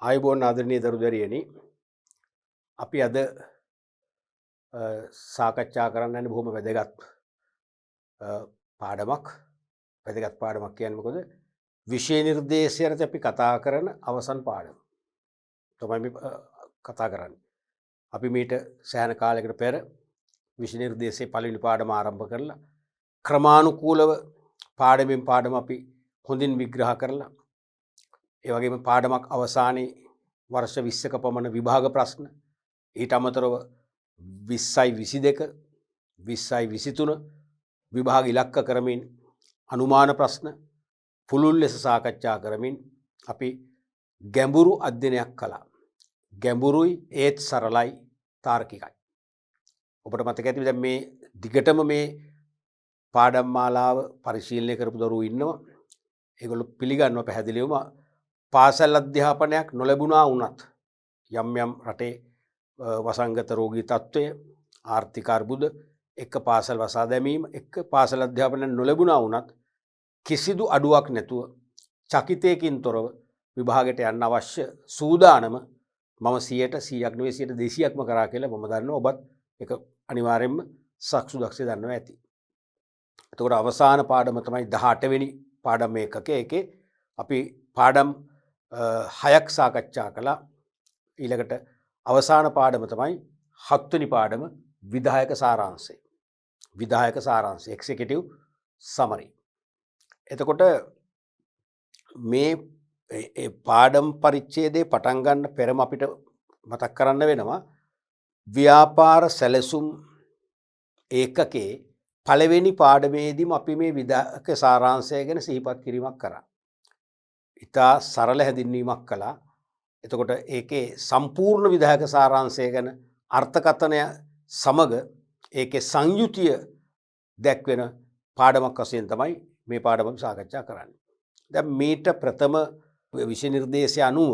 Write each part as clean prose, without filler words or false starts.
ආයුබෝවන් ආදරණීය දරුදරියනි අපි අද සාකච්ඡා කරන්න යන්නේ බොහොම වැදගත් පාඩමක්. වැදගත් පාඩමක් කියන්නේ මොකද? විෂය නිර්දේශයේදී අපි කතා කරන අවසන් පාඩම තමයි මේ කතා කරන්නේ. අපි මීට සෑහෙන කාලයකට පෙර විෂය නිර්දේශයේ පළවෙනි පාඩම ආරම්භ කරලා ක්‍රමානුකූලව පාඩමෙන් පාඩම අපි හොඳින් විග්‍රහ කරලා ඒ වගේම පාඩමක් අවසානයේ වර්ෂ 20ක පමණ විභාග ප්‍රශ්න ඊට අමතරව 20යි 22 20යි 23 විභාග ඉලක්ක කරමින් අනුමාන ප්‍රශ්න පුළුල් ලෙස සාකච්ඡා කරමින් අපි ගැඹුරු අධ්‍යයනයක් කළා. ගැඹුරුයි ඒත් සරලයි තාර්කිකයි. ඔබට මතක ඇති දැන් මේ දිගටම මේ පාඩම් මාලාව පරිශීලනය කරපු දරුවෝ ඉන්නවා. ඒගොල්ලෝ පිළිගන්නවා පැහැදිලිවම පාසල් අධ්‍යාපනයක් නොලැබුණා වුණත් යම් යම් රටේ වසංගත රෝගී තත්ත්වය ආර්ථික අර්බුද එක්ක පාසල් වසා දැමීම එක්ක පාසල් අධ්‍යාපනයක් නොලැබුණා වුණත් කිසිදු අඩුවක් නැතුව චකිතයකින් තොරව විභාගයට යන්න අවශ්‍ය සූදානම මම 100%ක් නෙවෙයි 200%ක්ම කරා කියලා මම දන්නවා. ඔබත් ඒක අනිවාර්යෙන්ම සක්සුදක්ෂය දන්නවා ඇති. එතකොට අවසාන පාඩම තමයි 18 වෙනි පාඩම ඒකකේ. ඒකේ අපි පාඩම් 6ක් සාකච්ඡා කළා. ඊළඟට අවසාන පාඩම තමයි 7 වෙනි පාඩම විධායක සාරාංශය. විධායක සාරාංශය එක්සිකියුටිව් සමරි. එතකොට මේ පාඩම් පරිච්ඡේදයේ පටන් ගන්න පෙරම අපිට මතක් කරන්න වෙනවා ව්‍යාපාර සැලසුම් ඒකකේ පළවෙනි පාඩමේදීම අපි මේ විධායක සාරාංශය ගැන සිහිපත් කිරීමක් කරා. ඉතා සරල හැඳින්වීමක් කළා. එතකොට ඒකේ සම්පූර්ණ විධායක සාරාංශය ගැන අර්ථකථනය සමග ඒකේ සංයුතිය දැක්වෙන පාඩමක් වශයෙන් තමයි මේ පාඩම සාකච්ඡා කරන්නේ. දැන් මීට ප්‍රථම විෂය නිර්දේශය අනුව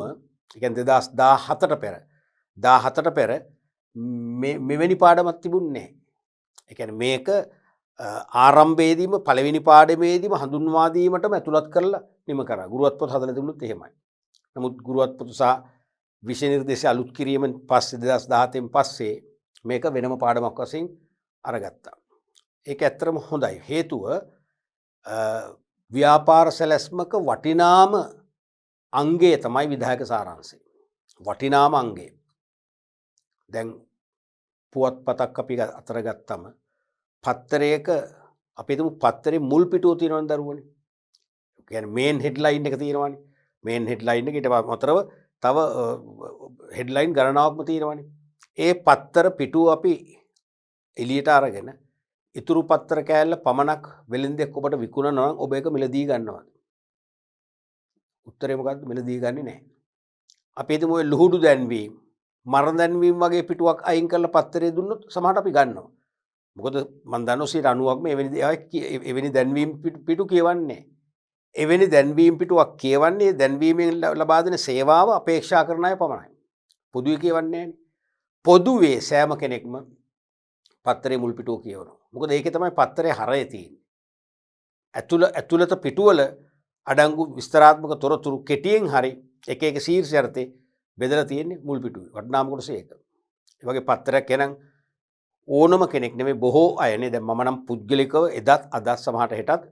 කියන්නේ 2017ට පෙර 17ට පෙර මෙවැනි පාඩමක් තිබුණේ නැහැ. ඒ කියන්නේ මේක ආරම්භයේදීම පළවෙනි පාඩමේදීම හඳුන්වා දීමටම ඇතුළත් කරලා නිම කරා. ගුරුවත් පොත හදලා තිබුණොත් එහෙමයි. නමුත් ගුරුවත් පොත සහ විෂය නිර්දේශය අලුත් කිරීමෙන් පස්සේ 2017න් පස්සේ මේක වෙනම පාඩමක් වශයෙන් අරගත්තා. ඒක ඇත්තටම හොඳයි. හේතුව ව්‍යාපාර සැලැස්මක වටිනාම අංගය තමයි විධායක සාරාංශය. වටිනාම අංගය. දැන් පුවත්පතක් අපි අතර ගත්තම පත්තරයක අපි හිතමු පත්තරේ මුල් පිටුව තියෙනවනේ දරුවනේ. ඒ කියන්නේ මේන් හෙඩ්ලයින් එක තියෙනවනේ. මේන් හෙඩ්ලයින් එක ඊට අමතරව තව හෙඩ්ලයින් ගණනාවක්ම තියෙනවනේ. ඒ පත්තර පිටුව අපි එළියට අරගෙන ඉතුරු පත්තර කෑල්ල පමණක් වෙළෙන්දෙක් ඔබට විකුණනවා නම් ඔබ ඒක මිලදී ගන්නවද? උත්තරේ මොකද්ද? මිලදී ගන්නේ නැහැ. අපි හිතමු ඔය ලුහුඩු දැන්වීම, මරණ දැන්වීම වගේ පිටුවක් අයින් කරලා පත්තරේ දුන්නොත් සමහරට අපි ගන්නවා. මොකද මම දන්නවා 90%ක්ම එවැනි දැන්වීම් පිටු කියවන්නේ. එවැනි දැන්වීම් පිටුවක් කියවන්නේ දැන්වීමෙන් ලබා දෙන සේවාව අපේක්ෂා කරන අය පමණයි. පොදුවේ කියවන්නේ නැහැ. පොදුවේ සෑම කෙනෙක්ම පත්තරේ මුල් පිටුව කියවනවා. මොකද ඒකේ තමයි පත්තරේ හරය තියෙන්නේ. ඇතුළත පිටුවල අඩංගු විස්තරාත්මක තොරතුරු කෙටියෙන් හරි එක එක ශීර්ෂ යටතේ බෙදලා තියෙන්නේ මුල් පිටුවේ. වටිනාම කොටස ඒක. ඒ වගේ පත්තරයක් එනං ඕනම කෙනෙක් නෙමෙයි බොහෝ අයනේ දැන් මම නම් පුද්ගලිකව එදත් අදත් සමහරට හෙටත්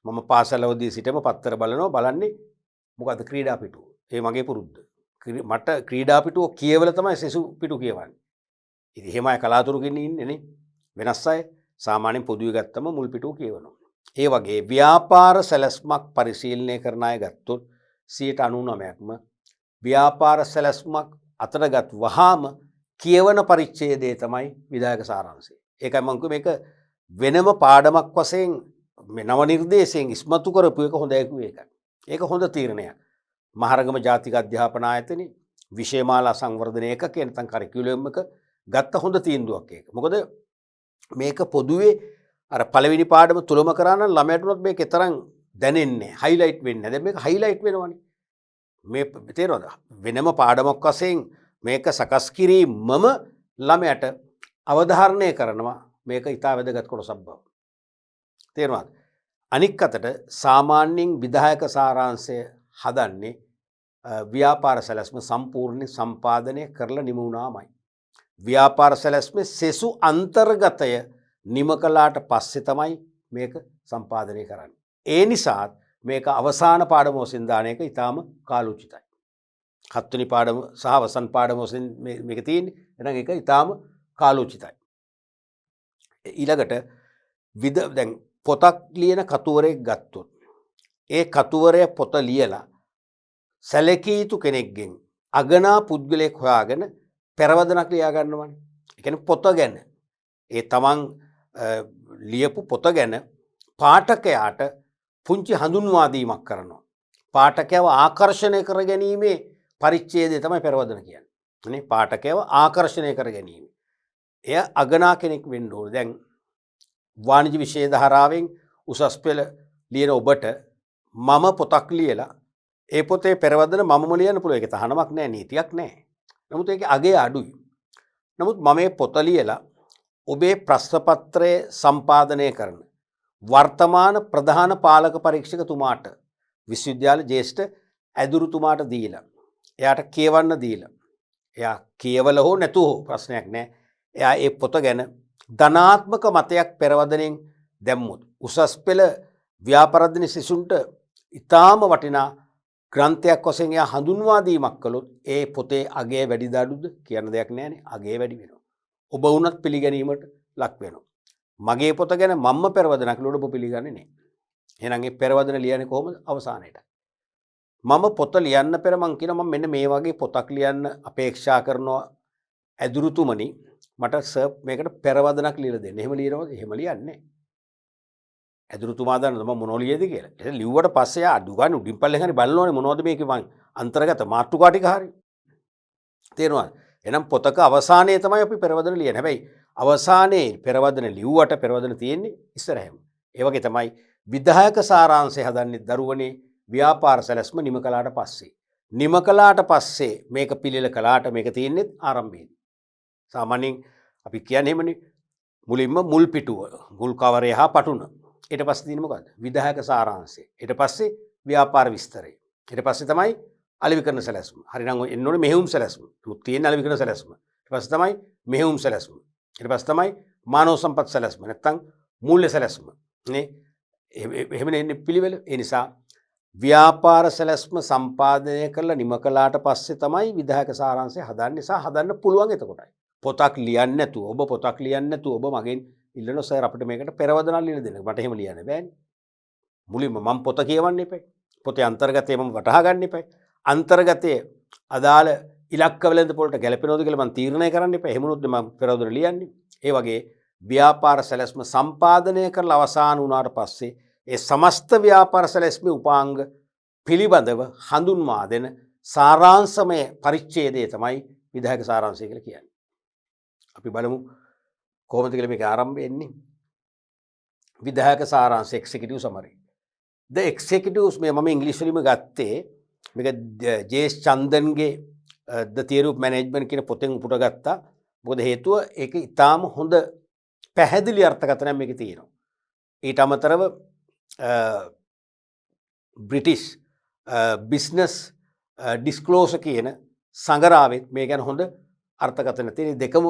මම පාසලවදී සිටම පත්තර බලනවා බලන්නේ මොකද්ද ක්‍රීඩා පිටුව. ඒ මගේ පුරුද්ද. මට ක්‍රීඩා පිටුව කියවල තමයි සෙසු පිටු කියවන්නේ. ඉතින් එහෙම අය කලාතුරකින් ඉන්නේ නේ. වෙනස් අය සාමාන්‍යයෙන් පොදුවේ ගත්තම මුල් පිටුව කියවනවා. ඒ වගේ ව්‍යාපාර සැලැස්මක් පරිශීලනය කරන අය ගත්තොත් 99%ක්ම ව්‍යාපාර සැලැස්මක් අතරගත් වහාම කියවන පරිච්ඡේදය තමයි විධායක සාරාංශය. ඒකයි මම කිව්වේ මේක වෙනම පාඩමක් වශයෙන් මේ නව නිර්දේශයෙන් ඉස්මතු කරපු එක හොඳයි කිව්වේ ඒකයි. ඒක හොඳ තීරණයක්. මහරගම ජාතික අධ්‍යාපන ආයතනයේ විෂයමාලා සංවර්ධන ඒකකේ නැත්නම් කරිකියුලම් එක ගත්ත හොඳ තීන්දුවක් ඒක. මොකද මේක පොදුවේ අර පළවෙනි පාඩම තුලම කරා නම් ළමයට උනත් මේක තරම් දැනෙන්නේ හයිලයිට් වෙන්නේ නැහැ. දැන් මේක හයිලයිට් වෙනවනේ. මේ තේරෙනවද? වෙනම පාඩමක් වශයෙන් මේක සකස් කිරීමම ළමයට අවධාරණය කරනවා මේක ඉතා වැදගත් කොටසක් බව. තේරුණාද? අනික් අතට සාමාන්‍යයෙන් විධායක සාරාංශය හදන්නේ ව්‍යාපාර සැලැස්ම සම්පූර්ණ සම්පාදනය කරලා නිම වුණාමයි. ව්‍යාපාර සැලැස්ම සෙසු අන්තර්ගතය නිම කළාට පස්සේ තමයි මේක සම්පාදනය කරන්න. ඒ නිසාත් මේක අවසාන පාඩම වශයෙන් දාන එක ඉතාම කාලෝචිතයි. 7 වෙනි පාඩම සහ අවසන් පාඩම වශයෙන් මේක තියෙන්නේ. එහෙනම් ඒක ඉතාම කාලෝචිතයි. ඊළඟට දැන් පොතක් ලියන කතුවරයෙක් ගත්තොත් ඒ කතුවරය පොත ලියලා සැලකිය යුතු කෙනෙක්ගෙන් අගනා පුද්ගලයෙක් හොයාගෙන පෙරවදනක් ලියා ගන්නවනේ. ඒ කියන්නේ පොත ගැන ඒ තමන් ලියපු පොත ගැන පාඨකයාට පුංචි හඳුන්වා දීමක් කරනවා. පාඨකයව ආකර්ෂණය කර ගැනීමේ පරිච්ඡේදය තමයි පෙරවදන කියන්නේ. නේ පාඨකයව ආකර්ෂණය කර ගැනීම. එය අගනා කෙනෙක් වෙන්න ඕනේ. දැන් වාණිජ විෂය ධාරාවෙන් උසස් පෙළ ලියන ඔබට මම පොතක් ලියලා ඒ පොතේ පෙරවදන මමම ලියන්න පුළුවන්. ඒක තහනමක් නෑ, නීතියක් නෑ. නමුත් ඒකේ අගය අඩුයි. නමුත් මම මේ පොත ලියලා ඔබේ ප්‍රශ්න පත්‍රය සම්පාදනය කරන වර්තමාන ප්‍රධාන පාලක පරීක්ෂකතුමාට විශ්වවිද්‍යාල ජ්‍යෙෂ්ඨ ඇදුරුතුමාට දීලා එයාට කියවන්න දීලා එයා කියවල හෝ නැතුව හෝ ප්‍රශ්නයක් නෑ. එයා ඒ පොත ගැන ධනාත්මක මතයක් පෙරවදනෙන් දැම්මොත් උසස් පෙළ ව්‍යාපාරදින සිසුන්ට ඉතාම වටිනා ග්‍රන්ථයක් වශයෙන් එයා හඳුන්වා දීමක් කළොත් ඒ පොතේ අගය වැඩිද අඩුද කියන්න දෙයක් නැහැනේ. අගය වැඩි වෙනවා. ඔබ වුණත් පිළිගැනීමට ලක් වෙනවා. මගේ පොත ගැන මම්ම පෙරවදනක් කළොත් ඔබ පිළිගන්නේ නැහැ. එහෙනම් ඒ පෙරවදන ලියන්නේ කොහොමද? අවසානයේට. මම පොත ලියන්න පෙර මං කියනවා මම මෙන්න මේ වගේ පොතක් ලියන්න අපේක්ෂා කරනවා ඇදුරුතුමනි මට සර් මේකට පෙරවදනක් ලියලා දෙන්න. එහෙම ලියනවද? එහෙම ලියන්නේ නැහැ. ඇදුරුතුමා දන්නවද මම මොනව ලියද කියලා? ඒක ලිව්වට පස්සේ ආ අඩු ගන්න උඩින් පල්ලෙන් හරි බලනෝනේ මොනවද මේකේ මං අන්තර්ගත මාතෘකා ටික හරි. තේරුණාද? එහෙනම් පොතක අවසානයේ තමයි අපි පෙරවදන ලියන්නේ. හැබැයි අවසානයේ පෙරවදන ලිව්වට පෙරවදන තියෙන්නේ ඉස්සරහම. ඒ වගේ තමයි විධායක සාරාංශය හදන්නේ දරුවනේ ව්‍යාපාර සැලැස්ම නිම කළාට පස්සේ. නිම කළාට පස්සේ මේක පිළිල කළාට මේක තියෙන්නේ ආරම්භයේදී. සාමාන්‍යයෙන් අපි කියන්නේ එහෙමනේ මුලින්ම මුල් පිටුව, මුල් කවරය හා පටුන. ඊට පස්සේ තියෙන්නේ මොකද්ද? විධායක සාරාංශය. ඊට පස්සේ ව්‍යාපාර විස්තරය. ඊට පස්සේ තමයි අලෙවිකරණ සැලැස්ම. හරිනම් එන්න ඕනේ මෙහෙයුම් සැලැස්ම. මුත් තියෙන අලෙවිකරණ සැලැස්ම. ඊට පස්සේ තමයි මෙහෙයුම් සැලැස්ම. ඊට පස්සේ තමයි මානව සම්පත් සැලැස්ම. නැත්තම් මූල්‍ය සැලැස්ම. නේ? එහෙමනේ එන්නේ පිළිවෙල. ඒ නිසා ව්‍යාපාර සැලැස්ම සම්පාදනය කරලා නිම කළාට පස්සේ තමයි විධායක සාරාංශය හදන්නේ සහ හදන්න පුළුවන් එතකොටයි. පොතක් ලියන්නේ නැතුව ඔබ පොතක් ලියන්නේ නැතුව ඔබ මගෙන් ඉල්ලනවා සර් අපිට මේකට පෙරවදනක් ලියලා දෙන්න. මට එහෙම ලියන්න බෑනේ. මුලින්ම මම පොත කියවන්න එපා. පොතේ අන්තර්ගතය මම වටහා ගන්න එපා. අන්තර්ගතයේ අදාළ ඉලක්ක වෙළඳ පොළට ගැලපෙනවද කියලා මම තීරණය කරන්න එපා. එහෙම වුණොත් මම පෙරවදන ලියන්නේ. ඒ වගේ ව්‍යාපාර සැලැස්ම සම්පාදනය කරලා අවසන් වුණාට පස්සේ ඒ සමස්ත ව්‍යාපාර සැලැස්මේ උපාංග පිළිබඳව හඳුන්වා දෙන සාරාංශමය පරිච්ඡේදය තමයි විධායක සාරාංශය කියලා කියන්නේ. අපි බලමු කොහොමද කියලා මේක ආරම්භ වෙන්නේ. විධායක සාරාංශ එක්සිකියුටිව් සමරි. The executives මේ මම ඉංග්‍රීසි වලින්ම ගත්තේ මේක ජේ.එස්. චන්දන්ගේ The Theory of Management කියන පොතෙන් උපුට ගත්තා. මොකද හේතුව ඒක ඊටාම හොඳ පැහැදිලි අර්ථකථනයක් මේකේ තියෙනවා. ඊට අමතරව බ්‍රිටිෂ් බිස්නස් ඩිස්ක්ලෝසර් කියන සංගරාවෙත් මේ ගැන හොඳ අර්ථකථන තියෙන දෙකම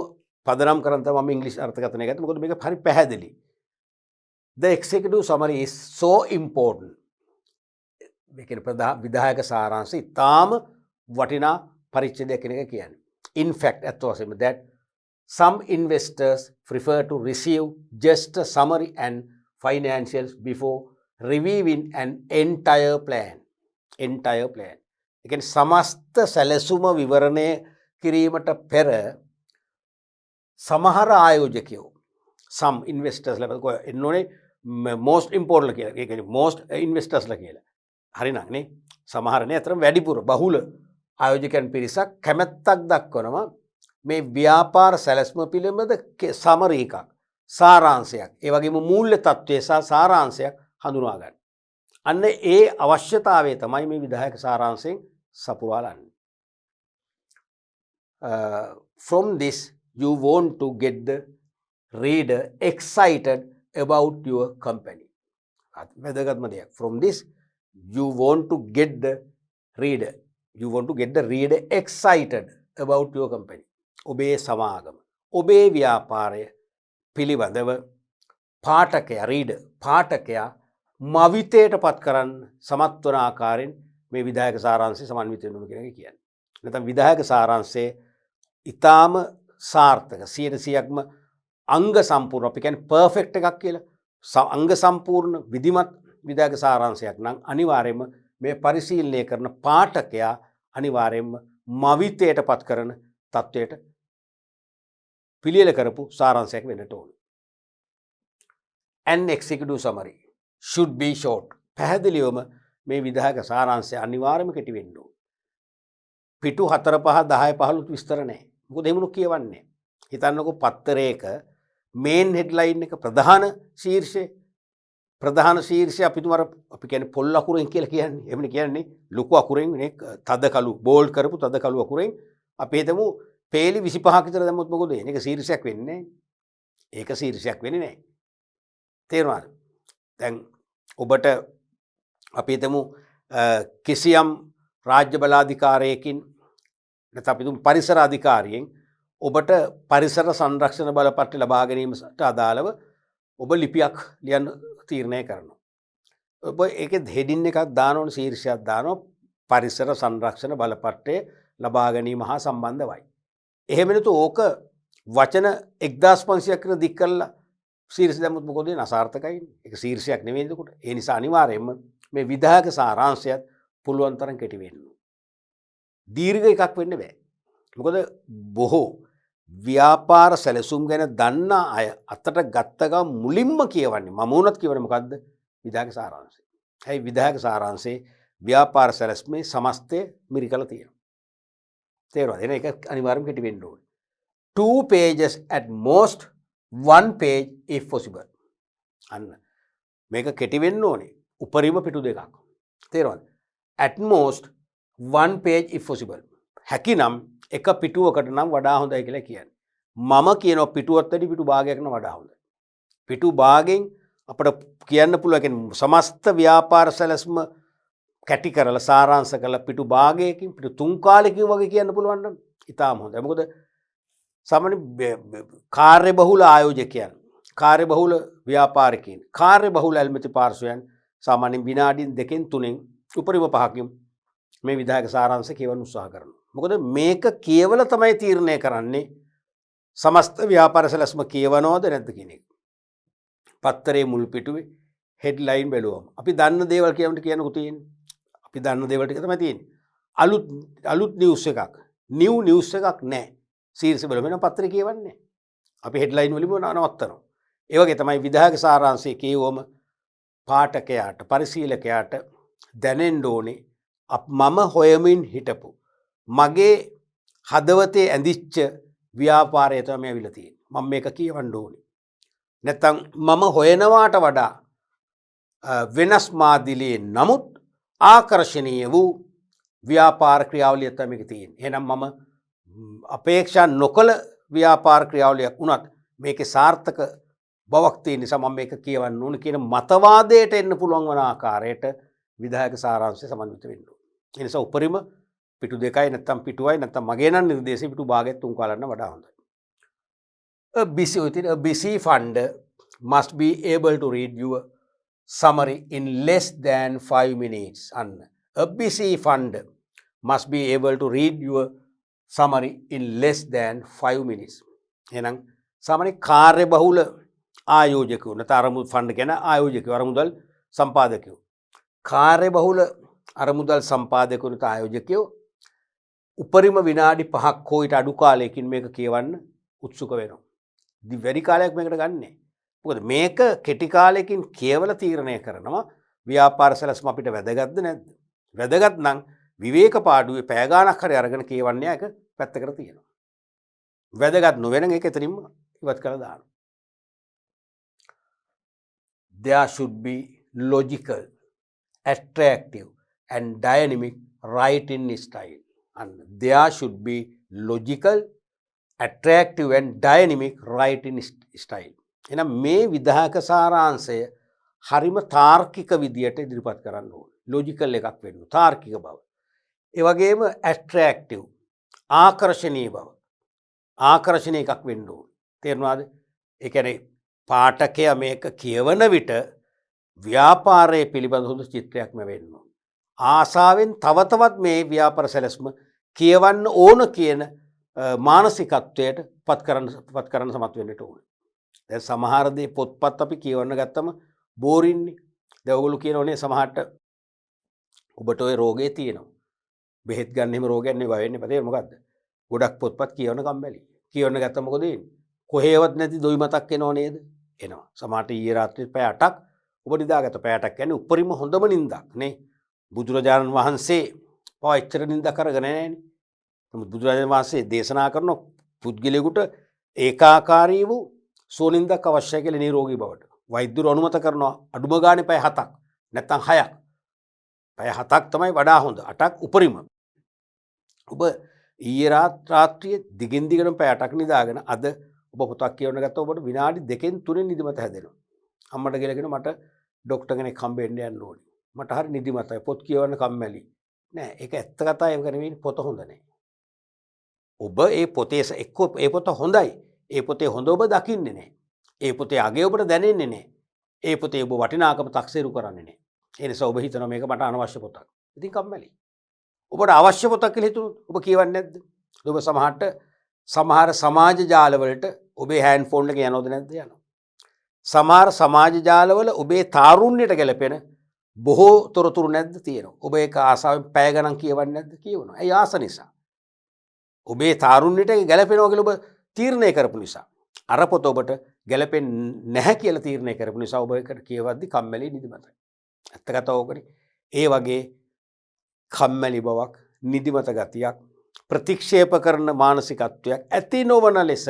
පදනම් කරන් තමයි මම ඉංග්‍රීසි අර්ථකථනය ගත්තේ. මොකද මේක හරි පැහැදිලි. The executive summary is so important. මේ කියන විධායක සාරාංශය ඉතාම වටිනා පරිච්ඡේදයක් කියන එක කියන්නේ. In fact, at වශයෙන්ම that some investors prefer to receive just a summary and financials before reviewing an entire plan. Entire plan. ඒ කියන්නේ සමස්ත සැලසුම විවරණය කිරීමට පෙර සමහර ආයෝජකයෝ some investors ලා එන්නෝනේ most important කියලා. ඒ කියන්නේ most investors ලා කියලා. හරිනම් නේ සමහර නේ අතර වැඩිපුර බහුල ආයෝජකයන් පිරිසක් කැමැත්තක් දක්වනවා මේ ව්‍යාපාර සැලැස්ම පිළිබඳ සමරි එකක් සාරාංශයක් ඒ වගේම මූල්‍ය තත්ත්වය සහ සාරාංශයක් හඳුනා ගන්න. අන්න ඒ අවශ්‍යතාවය තමයි මේ විධායක සාරාංශයෙන් සපුරාලන්නේ. From this you want to get the reader excited about your company. වැදගත්ම දෙයක්. From this you want to get the reader You want to get the reader excited about your company. ඔබේ සමාගම. ඔබේ ව්‍යාපාරය පිළිබඳව පාඨකයා පාඨකයා මවිතයට පත් කරන්න සමත් වන ආකාරයෙන් මේ විධායක සාරාංශය සමන්විත වෙනවා කියන එක කියන්නේ. නැත්නම් විධායක සාරාංශයේ ඊටාම සාර්ථක 100%ක්ම අංග සම්පූර්ණ අපි කියන්නේ පර්ෆෙක්ට් එකක් කියලා. අංග සම්පූර්ණ විධිමත් විධායක සාරාංශයක් නම් අනිවාර්යයෙන්ම මේ පරිශීලනය කරන පාඨකයා අනිවාර්යයෙන්ම මවිතයට පත් කරන තත්වයට පිළියෙල කරපු සාරාංශයක් වෙන්නට ඕන. An executive summary should be short. පැහැදිලිවම මේ විධායක සාරාංශය අනිවාර්යයෙන්ම කෙටි වෙන්න ඕන. පිටු 4 5 10 15 විස්තර නැහැ. මොකද එහෙම කියවන්නේ. හිතන්නකෝ පත්තරයක මේන් හෙඩ්ලයින් එක ප්‍රධාන ශීර්ෂය අපි කියන්නේ පොල් අකුරෙන් කියලා කියන්නේ. එහෙමනේ කියන්නේ ලොකු අකුරෙන් නේ තද කළු බෝල්ඩ් කරපු තද කළු අකුරෙන් අපි හිතමු පේලි 25ක් විතර දැම්මොත් මොකද වෙන්නේ? ඒක ශීර්ෂයක් වෙන්නේ නැහැ. ඒක ශීර්ෂයක් වෙන්නේ නැහැ. තේරුණාද? දැන් ඔබට අපි හිතමු කිසියම් රාජ්‍ය බලාධිකාරියකින් නැත්නම් අපි හිතමු පරිසර අධිකාරියෙන් ඔබට පරිසර සංරක්ෂණ බලපත්‍රය ලබා ගැනීමට අදාළව ඔබ ලිපියක් ලියන්න තීරණය කරනවා. ඔබ ඒකේ හෙඩින් එකක් දාන ඕන ශීර්ෂයක් දානවා පරිසර සංරක්ෂණ බලපත්‍රය ලබා ගැනීම හා සම්බන්ධවයි. එහෙම නැතු ඕක වචන 1500ක් විතර දික් කරලා ශීර්ෂ දැම්මොත් මොකද වෙන්නේ? අසාර්ථකයි. ඒක ශීර්ෂයක් නෙවෙයි එතකොට. ඒ නිසා අනිවාර්යයෙන්ම මේ විධායක සාරාංශයත් පුළුවන් තරම් කෙටි වෙන්න ඕන. දීර්ඝ එකක් වෙන්න බෑ. මොකද බොහෝ ව්‍යාපාර සැලසුම් ගැන දන්න අය අතට ගත්ත ගමන් මුලින්ම කියවන්නේ මම උනත් කියවන්නේ මොකද්ද? විධායක සාරාංශය. ඇයි විධායක සාරාංශයේ ව්‍යාපාර සැලැස්මේ සමස්තය මිරිකලා තියෙනවා. තේරුණාද? එන එක අනිවාර්යයෙන්ම කෙටි වෙන්න ඕනේ. 2 pages at most, 1 page if possible. අන්න මේක කෙටි වෙන්න ඕනේ. උපරිම පිටු දෙකක්. තේරුණාද? at most 1 page if possible. හැකිනම් එක පිටුවකට නම් වඩා හොඳයි කියලා කියන්නේ. මම කියනවා පිටුවත් වැඩි පිටු භාගයක් නම් වඩා හොඳයි. පිටු භාගයෙන් අපිට කියන්න පුළුවන් කියන්නේ සමස්ත ව්‍යාපාර සැලැස්ම කැටි කරලා සාරාංශ කරලා පිටු භාගයකින් පිටු 3 කාලෙකින් වගේ කියන්න පුළුවන් නම් ඉතාම හොඳයි. මොකද සාමාන්‍ය කාර්ය බහුල ආයෝජකයන්, කාර්ය බහුල ව්‍යාපාරිකයන්, කාර්ය බහුල ඇල්මැති පාර්ශවයන් සාමාන්‍යයෙන් විනාඩි 2කින් 3කින් උපරිම 5කින් මේ විධායක සාරාංශ කියවන්න උත්සාහ කරනවා. මොකද මේක කියවල තමයි තීරණය කරන්නේ සමස්ත ව්‍යාපාර සැලැස්ම කියවනවද නැද්ද කියන එක. පත්තරේ මුල් පිටුවේ හෙඩ්ලයින් බැලුවම අපි දන්න දේවල් කියනකොට තියෙන්නේ. අපි දන්න දේවල් ටික තමයි තියෙන්නේ. අලුත් නිවුස් එකක්, නිව් නිවුස් එකක් නැහැ. ශීර්ෂ බලමින් පත්‍රේ කියවන්නේ. අපි හෙඩ්ලයින් වලින්ම නවත්තනවා. ඒ වගේ තමයි විධායක සාරාංශයේ කියවම පාඨකයාට, පරිශීලකයාට දැනෙන්න ඕනේ මම හොයමින් හිටපු මගේ හදවතේ ඇඳිච්ච ව්‍යාපාරය තමයි ඇවිල්ලා තියෙන්නේ. මම මේක කියවන්න ඕනේ. නැත්තම් මම හොයනවාට වඩා වෙනස් මාදිලියේ නමුත් ආකර්ශනීය වූ ව්‍යාපාර ක්‍රියාවලිය තමයි මේක තියෙන්නේ. එහෙනම් මම අපේක්ෂා නොකළ ව්‍යාපාර ක්‍රියාවලියක් වුණත් මේකේ සාර්ථක බවක් තියෙන නිසා මම මේක කියවන්න ඕනේ කියන මතවාදයට එන්න පුළුවන් වන ආකාරයට විධායක සාරාංශය සමන්විත වෙන්න ඕනේ. ඒ නිසා උපරිම පිටු 2යි නැත්තම් පිටුවයි නැත්තම් මගේ නම් නිර්දේශය පිටු භාගයක් 3 කාලන්න වඩා හොඳයි. A busy funder must be able to read your summary in less than 5 minutes. And a busy funder must be able to read your summary in less than 5 minutes. එහෙනම් සාමාන්‍ය කාර්ය බහුල ආයෝජකයෝ නැත්නම් අරමුදල් ෆන්ඩ් කියන ආයෝජකයෝ අරමුදල් සම්පාදකයෝ කාර්ය බහුල අරමුදල් සම්පාදකයෝ නැත්නම් ආයෝජකයෝ උපරිම විනාඩි 5ක් හෝ ඊට අඩු කාලයකින් මේක කියවන්න උත්සුක වෙනවා. වැඩි කාලයක් මේකට ගන්නෑ. මොකද මේක කෙටි කාලයකින් කියවලා තීරණය කරනවා ව්‍යාපාර සැලැස්ම අපිට වැදගත්ද නැද්ද? වැදගත් නම් විවේක පාඩුවේ පැය ගාණක් හරි අරගෙන කියවන්නේ එක පැත්තකට තියෙනවා. වැදගත් නොවන එක එතනින්ම ඉවත් කරලා දානවා. There should be logical, attractive and dynamic writing style. And there should be logical, attractive and dynamic writing style. එහෙනම් මේ විධායක සාරාංශය හරිම තාර්කික විදියට ඉදිරිපත් කරන්න ඕනේ. ලොජිකල් එකක් වෙන්න තාර්කික බව. ඒ වගේම ඇට්‍රැක්ටිව් ආකර්ශනීය බව. ආකර්ශනීය එකක් වෙන්න ඕනේ. තේරුණාද? ඒ කියන්නේ පාඨකයා මේක කියවන විට ව්‍යාපාරයේ පිළිබඳ හොඳ චිත්‍රයක්ම වෙන්න ඕනේ. ආසාවෙන් තව තවත් මේ ව්‍යාපාර සැලැස්ම කියවන්න ඕන කියන මානසිකත්වයට පත් කරන්න සමත් වෙන්නට ඕනේ. දැන් සමහර දේ පොත්පත් අපි කියවන්න ගත්තම බෝරින්නේ. දැන් ඔයගොල්ලෝ කියනෝනේ සමහරට ඔබට ওই රෝගේ තියෙනවා. බෙහෙත් ගන්න එහෙම රෝගයක් නෙවෙයි බය වෙන්න එපා. ඒක මොකද්ද? ගොඩක් පොත්පත් කියවන්න කම්මැලි. කියවන්න ගත්තම මොකද වෙන්නේ? කොහේවත් නැති දොයි මතක් එනව නේද? එනවා. සමහරට ඊයේ රාත්‍රියේ පැය 8ක් ඔබ නිදාගත්ත. පැය 8ක් කියන්නේ උපරිම හොඳම නිින්දක් නේ. බුදුරජාණන් වහන්සේ පවා එච්චර නිින්දක් අරගෙන නැහැ නේ. නමුත් බුදුරජාණන් වහන්සේ දේශනා කරන පුද්ගලයෙකුට ඒකාකාරී වූ සෝනින්දක් අවශ්‍යයි කියලා නිරෝගී බවට. වෛද්‍යවරු අනුමත කරනවා අඩුම ගානේ පැය 7ක් නැත්නම් 6ක්. පැය 7ක් තමයි වඩා හොඳ. 8ක් උපරිම. ඔබ ඊයේ රාත්‍රියේ දිගින් දිගටම පැය 8ක් නිදාගෙන අද ඔබ පොතක් කියවන්න ගත්තා ඔබට විනාඩි 2කින් 3කින් නිදිමත හැදෙනවා. අම්මට කියලා කියන මට ડોක්ටර් කෙනෙක් හම්බෙන්න යන්න ඕනේ. මට හරි නිදිමතයි. පොත් කියවන්න කම්මැලි. නෑ ඒක ඇත්ත කතාව ඒක නෙවෙයි පොත හොඳ නෑ. ඔබ ඒ පොතේ එක්ක ඒ පොත හොඳයි. ඒ පොතේ හොඳ ඔබ දකින්නේ නෑ. ඒ පොතේ අගය ඔබට දැනෙන්නේ නෑ. ඒ පොතේ ඔබ වටිනාකම තක්සේරු කරන්නේ නෑ. ඒ නිසා ඔබ හිතනවා මේක මට අනවශ්‍ය පොතක්. ඉතින් කම්මැලි. ඔබට අවශ්‍ය පොතක් කියලා හිතුනොත් ඔබ කියවන්නේ නැද්ද? ඔබ සමහර සමාජ ජාලවලට ඔබේ හෑන්ඩ් ෆෝන් එක යනවද නැද්ද? යනවා. සමහර සමාජ ජාලවල ඔබේ තාරුණ්‍යයට ගැලපෙන බොහෝ තොරතුරු නැද්ද? තියෙනවා. ඔබ ඒක ආසාවෙන් පැය ගණන් කියවන්නේ නැද්ද? කියවනවා. ඒ ආස නිසා. ඔබේ තාරුණ්‍යයට ගැලපෙනවා කියලා ඔබ තීරණය කරපු නිසා. අර පොත ඔබට ගැලපෙන්නේ නැහැ කියලා තීරණය කරපු නිසා ඔබ ඒකට කියවද්දි කම්මැලි නිදිමතයි. ඇත්ත කතාව ඕකනේ. ඒ වගේ කම්මැලි බවක් නිදිමත ගතියක් ප්‍රතික්ෂේප කරන මානසිකත්වයක් ඇති නොවන ලෙස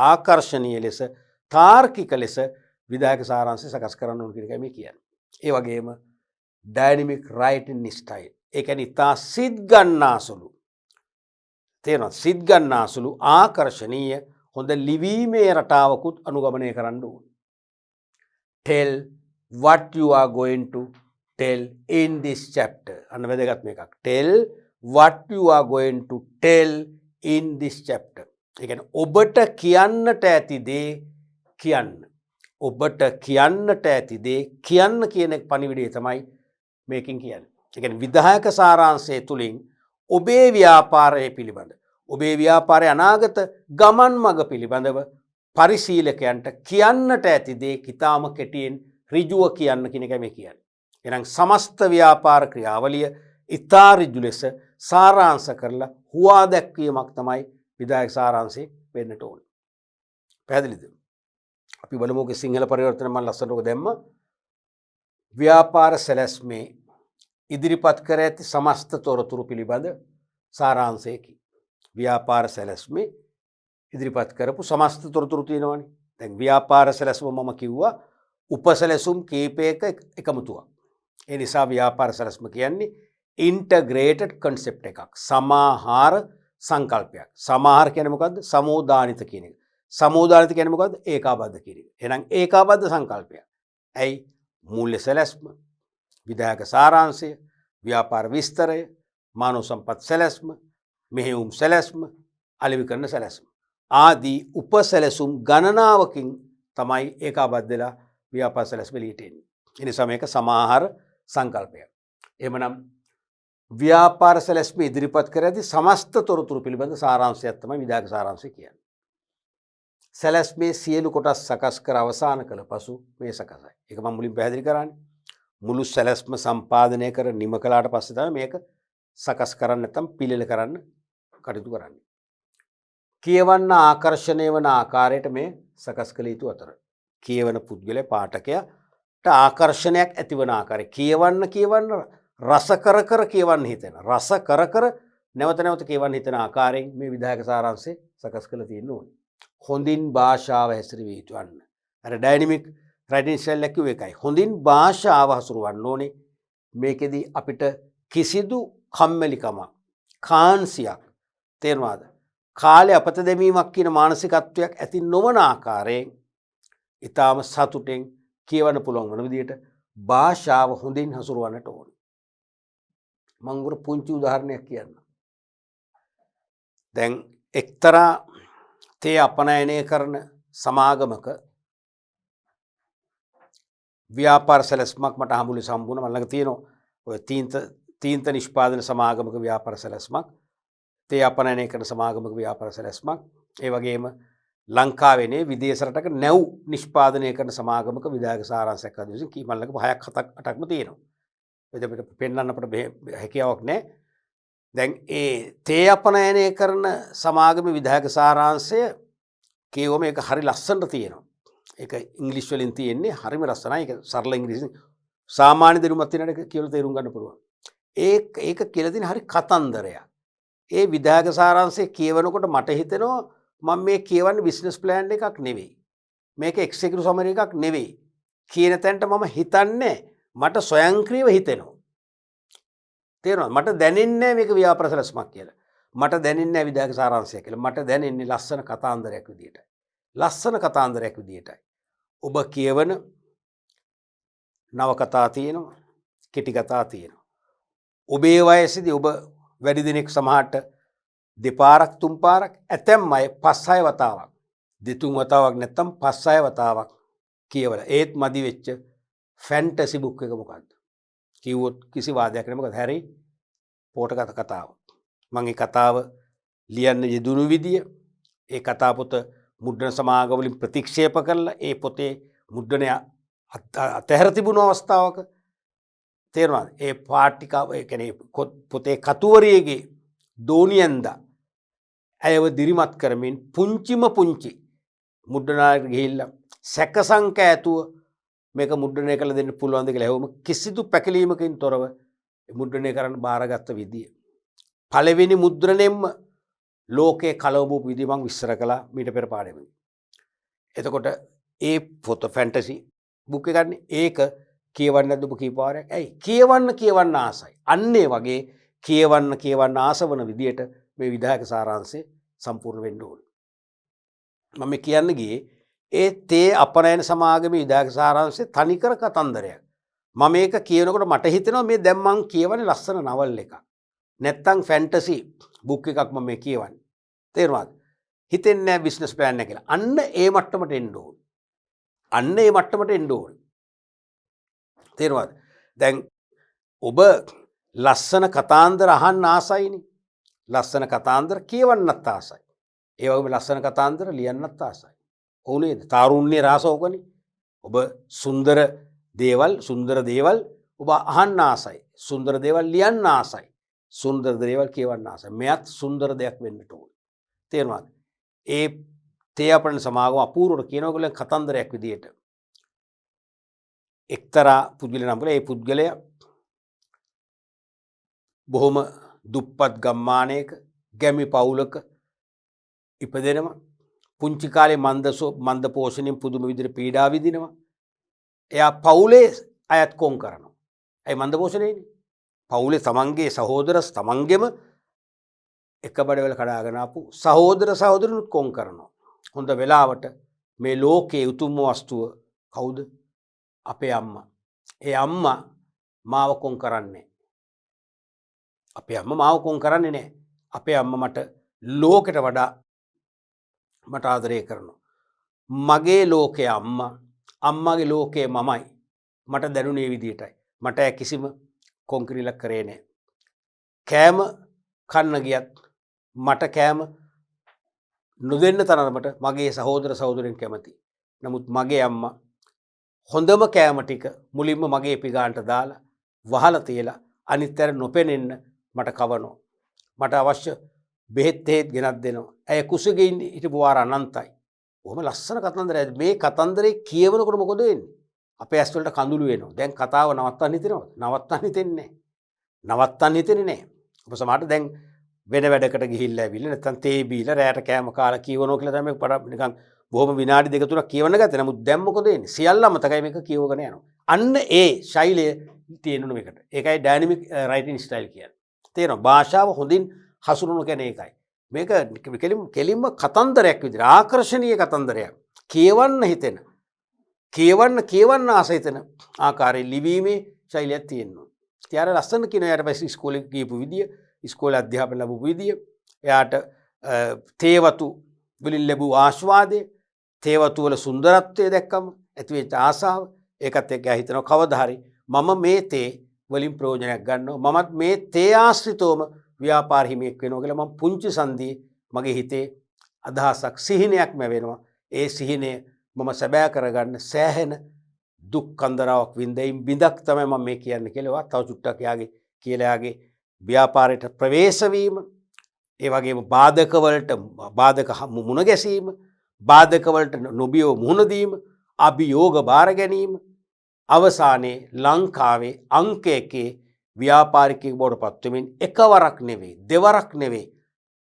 ආකර්ශනීය ලෙස තාර්කික ලෙස විධායක සාරාංශය සකස් කරන්න ඕන කියන එකයි මේ කියන්නේ. ඒ වගේම ඩයිනමික් රයිටින් ස්ටයිල්. ඒ කියන්නේ ඉතා සිත් ගන්නාසුළු. තේරෙනවද? සිත් ගන්නාසුළු ආකර්ශනීය හොඳ ලිවීමේ රටාවකුත් අනුගමනය කරන්න ඕන. tell what you are going to tell in this chapter. අන්න වැදගත් මේකක්. tell what you are going to tell in this chapter. ඒ කියන්නේ ඔබට කියන්නට ඇති දේ කියන්න. ඔබට කියන්නට ඇති දේ කියන්න කියන පණිවිඩය තමයි මේකෙන් කියන්නේ. ඒ කියන්නේ විධායක සාරාංශය තුලින් ඔබේ ව්‍යාපාරය පිළිබඳ ඔබේ ව්‍යාපාරයේ අනාගත ගමන් මඟ පිළිබඳව පරිශීලකයන්ට කියන්නට ඇති දේ කිතාම කෙටියෙන් ඍජුව කියන්න කියන එකයි මේ කියන්නේ. එහෙනම් සමස්ත ව්‍යාපාර ක්‍රියාවලිය ඉතා ඍජු ලෙස සාරාංශ කරලා හුවා දැක්වීමක් තමයි විධායක සාරාංශය වෙන්නට ඕනේ. පැහැදිලිද? අපි බලමු ඔගේ සිංහල පරිවර්තන මම ලස්සනට ඔක දැම්ම. ව්‍යාපාර සැලැස්මේ ඉදිරිපත් කර ඇති සමස්ත තොරතුරු පිළිබඳ සාරාංශයකි. ව්‍යාපාර සැලැස්මේ ඉදිරිපත් කරපු සමස්ත තොරතුරු තියෙනවනේ. දැන් ව්‍යාපාර සැලැස්ම මම කිව්වා උපසැලසුම් කීපයක එකමුතුවක්. ඒ නිසා ව්‍යාපාර සැලැස්ම කියන්නේ ඉන්ටග්‍රේටඩ් කන්සෙප්ට් එකක්. සමාහාර සංකල්පයක්. සමාහාර කියන්නේ මොකද්ද? සමෝදානිත කියන එක. සමෝදානිත කියන්නේ මොකද්ද? ඒකාබද්ධ කියන එක. එහෙනම් ඒකාබද්ධ සංකල්පයක්. ඇයි? මූල්‍ය සැලැස්ම, විධායක සාරාංශය, ව්‍යාපාර විස්තරය, මානව සම්පත් සැලැස්ම, මෙහෙයුම් සැලැස්ම, අලෙවිකරණ සැලැස්ම ආදී උපසැලසුම් ගණනාවකින් තමයි ඒකාබද්ධ වෙලා ව්‍යාපාර සැලැස්ම එළියට එන්නේ. ඒ නිසා මේක සමාහාර සංකල්පයක්. එහෙමනම් ව්‍යාපාර සැලැස්ම ඉදිරිපත් කර ඇති සමස්ත තොරතුරු පිළිබඳ සාරාංශයක් තමයි විධායක සාරාංශය කියන්නේ. සැලැස්මේ සියලු කොටස් සකස් කර අවසන් කළ පසු මේ සකසයි. ඒක මම මුලින් පැහැදිලි කරානේ. මුළු සැලැස්ම සම්පාදනය කර නිම කළාට පස්සේ තමයි මේක සකස් කරන්න නැත්නම් පිළිල කරන්න කටයුතු කරන්නේ. කියවන්න ආකර්ෂණය වන ආකාරයට මේ සකස් කළ යුතු අතර කියවන පුද්ගලයා පාඨකයාට ආකර්ෂණයක් ඇතිවන ආකාරය කියවන්න රස කර කර කියවන්න හිතෙන රස කර කර නැවත නැවත කියවන්න හිතෙන ආකාරයෙන් මේ විධායක සාරාංශය සකස් කරලා තියෙන්න ඕනේ. හොඳින් භාෂාව හැසිරවිය යුතු වන්න. අර ඩයිනමික් රයිටින් ස්ටයිල් එක කිව්ව එකයි. හොඳින් භාෂාව හසුරවන්න ඕනේ. මේකෙදි අපිට කිසිදු කම්මැලිකමක්, කාන්සියක් තේරෙනවද? කාලය අපත දැමීමක් කියන මානසිකත්වයක් ඇති නොවන ආකාරයෙන් ඊටාම සතුටෙන් කියවන්න පුළුවන් වන විදිහට භාෂාව හොඳින් හසුරවන්නට ඕනේ. මම උකට පුංචි උදාහරණයක් කියන්න. දැන් එක්තරා තේ අපනයනය කරන සමාගමක ව්‍යාපාර සැලැස්මක් මට හමුලි සම්පූර්ණ මම ළඟ තියෙනවා. ඔය තීන්ත නිෂ්පාදන සමාගමක ව්‍යාපාර සැලැස්මක්, තේ අපනයනය කරන සමාගමක ව්‍යාපාර සැලැස්මක්, ඒ වගේම ලංකාවේ විදේශ රටක නැව් නිෂ්පාදනය කරන සමාගමක විධායක සාරාංශයක් අද විසින් මම ළඟ 6ක් 7ක් 8ක්ම තියෙනවා. එතකොට පෙන්වන්න අපිට හැකියාවක් නැහැ. දැන් ඒ තේ අපනයනය කරන සමාගමේ විධායක සාරාංශය කියවම ඒක හරි ලස්සනට තියෙනවා. ඒක ඉංග්‍රීසි වලින් තියෙන්නේ හරිම ලස්සනයි. ඒක සරල ඉංග්‍රීසියෙන් සාමාන්‍ය දෙනුමත් තියෙන එක කියලා තේරුම් ගන්න පුළුවන්. ඒක කියලා තියෙන හරි කතන්දරයක්. ඒ විධායක සාරාංශය කියවනකොට මට හිතෙනවා මම මේ කියවන්නේ බිස්නස් ප්ලෑන් එකක් නෙවෙයි. මේක එක්සිකියුටිව් සමරි එකක් නෙවෙයි. කියන තැනට මම හිතන්නේ මට ස්වයංක්‍රීයව හිතෙනවා. තේරෙනවද? මට දැනෙන්නේ මේක ව්‍යාපාර සැලැස්මක් කියලා. මට දැනෙන්නේ විධායක සාරාංශය කියලා. මට දැනෙන්නේ ලස්සන කතාන්දරයක් විදියටයි. ලස්සන කතාන්දරයක් විදියටයි. ඔබ කියවන නවකතා තියෙනවා, කෙටි කතා තියෙනවා. ඔබේ වයසේදී ඔබ වැඩි දිනෙක සමහරට දෙපාරක් තුන් පාරක් ඇතැම් අය 5-6 වතාවක්, 2-3 වතාවක් නැත්තම් 5-6 වතාවක් කියවලා ඒත් මදි වෙච්ච ෆැන්ටසි බුක් එක මොකද්ද? කිව්වොත් කිසි වාදයක් නැහැ. මොකද හැරි පොටගත කතාව. මම මේ කතාව ලියන්න යෙදුණු විදිය, ඒ කතා පොත මුද්‍රණ සමාගම වලින් ප්‍රතික්ෂේප කරලා ඒ පොතේ මුද්‍රණය අතහැර තිබුණු අවස්ථාවක තේරෙනවද? ඒ පාටිකාව ඒ කියන්නේ පොතේ කතුවරියගේ දෝනියන්ද ඇයව දිරිමත් කරමින් පුංචි මුද්‍රණාලයට ගිහිල්ලා සැකසංක ඇතුව මේක මුද්‍රණය කළ දෙන්න පුළුවන්ද කියලා ඇහුවම කිසිදු පැකිලීමකින් තොරව මුද්‍රණය කරන්න බාරගත්ත විදිය. පළවෙනි මුද්‍රණයෙන්ම ලෝකේ කලවපු විදිය මම විස්තර කළා මීට පෙර පාඩමේ. එතකොට ඒ පොත ෆැන්ටසි බුක් එකන්නේ ඒක කියවන්න නැද්ද ඔබ කීපාරයක්? ඇයි? කියවන්න ආසයි. අන්න ඒ වගේ කියවන්න ආසවන විදියට මේ විධායක සාරාංශය සම්පූර්ණ වෙන්න ඕනේ. මම කියන්න ගියේ ඒ තේ අපනයන සමාගමේ විධායක සාරාංශය තනිකර කතන්දරයක්. මම මේක කියනකොට මට හිතෙනවා මේ දැන් මං කියවන්නේ ලස්සන නවල් එකක්. නැත්තම් ෆැන්ටසි බුක් එකක් මම මේ කියවන්නේ. තේරුණාද? හිතෙන්නේ නැහැ බිස්නස් ප්ලෑන් එක කියලා. අන්න ඒ මට්ටමට එන්න ඕනේ. තේරුණාද? දැන් ඔබ ලස්සන කතාන්දර අහන්න ආසයිනේ. ලස්සන කතාන්දර කියවන්නත් ආසයි. ඒ වගේම ලස්සන කතාන්දර ලියන්නත් ආසයි. ඔව් නේද? තාරුණ්‍ය රාසෝකනේ. ඔබ සුන්දර දේවල් ඔබ අහන්න ආසයි. සුන්දර දේවල් ලියන්න ආසයි. සුන්දර දේවල් කියවන්න ආසයි. මෙයත් සුන්දර දෙයක් වෙන්නට ඕනේ. තේරුණාද? ඒ තේ අපනයන සමාගම අපූර්වට කියනකොල්ලන් කතන්දරයක් විදියට එක්තරා පුද්ගලයෙක් නම් ඒ පුද්ගලයා බොහොම දුප්පත් ගම්මානයක ගැමි පවුලක ඉපදෙනවා. පුංචි කාලේ මන්ද පෝෂණයෙන් පුදුම විදිහට පීඩා විඳිනවා. එයා පවුලේ අයත් කොන් කරනවා. ඒ මන්ද පෝෂණයනේ. පවුලේ තමන්ගේ සහෝදරස් තමන්ගෙම එක බඩවැල කඩාගෙන ආපු සහෝදරනුත් කොන් කරනවා. හොඳ වෙලාවට මේ ලෝකයේ උතුම්ම වස්තුව කවුද? අපේ අම්මා. ඒ අම්මා මාව කොන් කරන්නේ. අපේ අම්මා මාව කොන් කරන්නේ නැහැ. අපේ අම්මා මට ලෝකෙට වඩා මට ආදරය කරනවා. මගේ ලෝකයේ අම්මා, අම්මාගේ ලෝකයේ මමයි. මට දැනුනේ විදියටයි. මට කිසිම කොන්ක්‍රීට් කරේ නැහැ. කෑම කන්න ගියත් මට කෑම නොදෙන්න තරමට මගේ සහෝදරයන් කැමති. නමුත් මගේ අම්මා හොඳම කෑම ටික මුලින්ම මගේ පිගාන්ට දාලා වහලා තියලා අනිත් අය නොපෙනෙන්න මට කවනවා. මට අවශ්‍ය බෙහෙත් ගෙනත් දෙනවා. ඇය කුසගේ හිටපු වාර අනන්තයි. ඔහොම ලස්සන කතන්දරයක්. මේ කතන්දරේ කියවනකොට මොකද වෙන්නේ? අපේ ඇස් වලට කඳුළු වෙනවා. දැන් කතාව නවත්තන්න හිතෙනවද? නවත්තන්න හිතෙන්නේ නැහැ. ඔබ සමහරට දැන් වෙන වැඩකට ගිහිල්ලා ඇවිල්ලා නැත්නම් තේ බීලා රැයට කෑම කාලා කියවනවා කියලා තමයි නිකන් බොහොම විනාඩි දෙක තුනක් කියවන්න ගත්තේ. නමුත් දැන් මොකද වෙන්නේ? සියල්ලම තකයි මේක කියවගෙන යනවා. අන්න ඒ ශෛලිය තියෙනුන මේකට. ඒකයි ඩයිනමික් රයිටින් ස්ටයිල් කියන්නේ. තේරෙනවද? භාෂාව හොඳින් හසුරුවන කෙනේ ඒකයි. මේක කෙලින්ම කතන්දරයක් විදිහට ආකර්ෂණීය කතන්දරයක්. කියවන්න හිතෙන. කියවන්න ආස හිතෙන ආකාරයේ ලිවීමේ ශෛලියක් තියෙනවා. තියාර ලස්සන කියන යාට පස්සේ ඉස්කෝලේ ගියපු විදිය, ඉස්කෝලේ අධ්‍යාපන ලැබපු විදිය, එයාට තේවතු වලින් ලැබූ ආස්වාදය, තේවතු වල සුන්දරත්වය දැක්කම ඇතිවෙච්ච ආසාව, ඒකත් එක්ක එයා හිතනවා කවදා හරි මම මේ තේ වලින් ප්‍රයෝජනයක් ගන්නවා, මමත් මේ තේ ආශ්‍රිතවම ව්‍යාපාර හිමියෙක් වෙනවා කියලා මම පුංචි සංදියේ මගේ හිතේ අදහසක් සිහිනයක්ම වෙනවා. ඒ සිහිනය මම සැබෑ කරගන්න සෑහෙන දුක් කන්දරාවක් වින්දයින් බිඳක් තමයි මම මේ කියන්නේ කියලා තව චුට්ටක් යාගේ කියලා යාගේ ව්‍යාපාරයට ප්‍රවේශ වීම, ඒ වගේම බාධක මුණ ගැසීම, බාධක වලට නොබියව මුහුණ දීම, අභියෝග බාර ගැනීම, අවසානයේ ලංකාවේ අංක 1 ව්‍යාපාරිකයෙක් බවට පත් වෙමින් එකවරක් නෙවෙයි, දෙවරක් නෙවෙයි,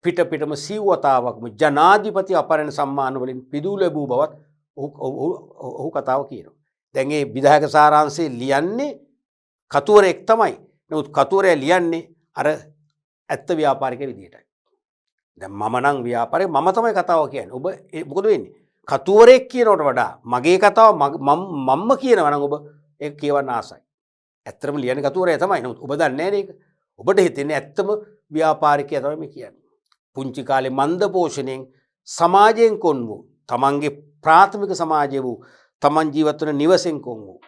පිටම සිව්වතාවක්ම ජනාධිපති අපරණ සම්මාන වලින් පිදූ ලැබූ බවත් ඔහු කතාව කියනවා. දැන් මේ විධායක සාරාංශයේ ලියන්නේ කතුවරෙක් තමයි. නමුත් කතුවරයා ලියන්නේ අර ඇත්ත ව්‍යාපාරික විදියටයි. දැන් මම නම් ව්‍යාපාරේ මම තමයි කතාව කියන්නේ. ඔබ මොකද වෙන්නේ? කතුවරෙක් කියනවට වඩා මගේ කතාව මම්ම කියනවා නම් ඔබ ඒක කියවන්න ආසයි. ඇත්තටම ලියන්නේ කතුවරයා තමයි. නමුත් ඔබ දන්නේ නැහැ නේද? ඔබට හිතෙන්නේ ඇත්තම ව්‍යාපාරිකයා තමයි මේ කියන්නේ. පුංචි කාලේ මන්ද පෝෂණයෙන් සමාජයෙන් කොන් වූ, තමන්ගේ ප්‍රාථමික සමාජය වූ, තමන් ජීවත් වන නිවසෙන් කොන් වූ,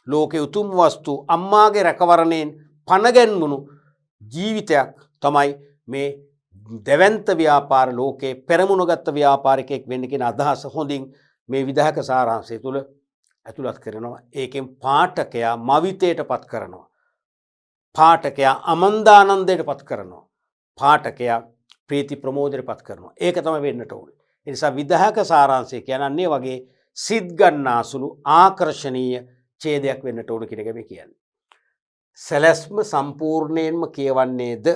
ලෝකේ උතුම් වස්තු අම්මාගේ රැකවරණයෙන් පනගැන්වුණු ජීවිතයක් තමයි මේ දෙවන්ත ව්‍යාපාර ලෝකේ පෙරමුණගත් ව්‍යාපාරිකයෙක් වෙන්න කියන අදහස හොඳින් මේ විධායක සාරාංශය තුල ඇතුළත් කරනවා. ඒකෙන් පාඨකයා මවිතයට පත් කරනවා. පාඨකයා අමන්දානන්දයට පත් කරනවා. පාඨකයා ප්‍රීති ප්‍රමෝදයට පත් කරනවා. ඒක තමයි වෙන්නට ඕනේ. ඒ නිසා විධායක සාරාංශය කියන්නේ වගේ සිත් ගන්නාසුළු ආකර්ශනීය ඡේදයක් වෙන්නට ඕන කියන එක මේ කියන්නේ. සැලැස්ම සම්පූර්ණයෙන්ම කියවන්නේද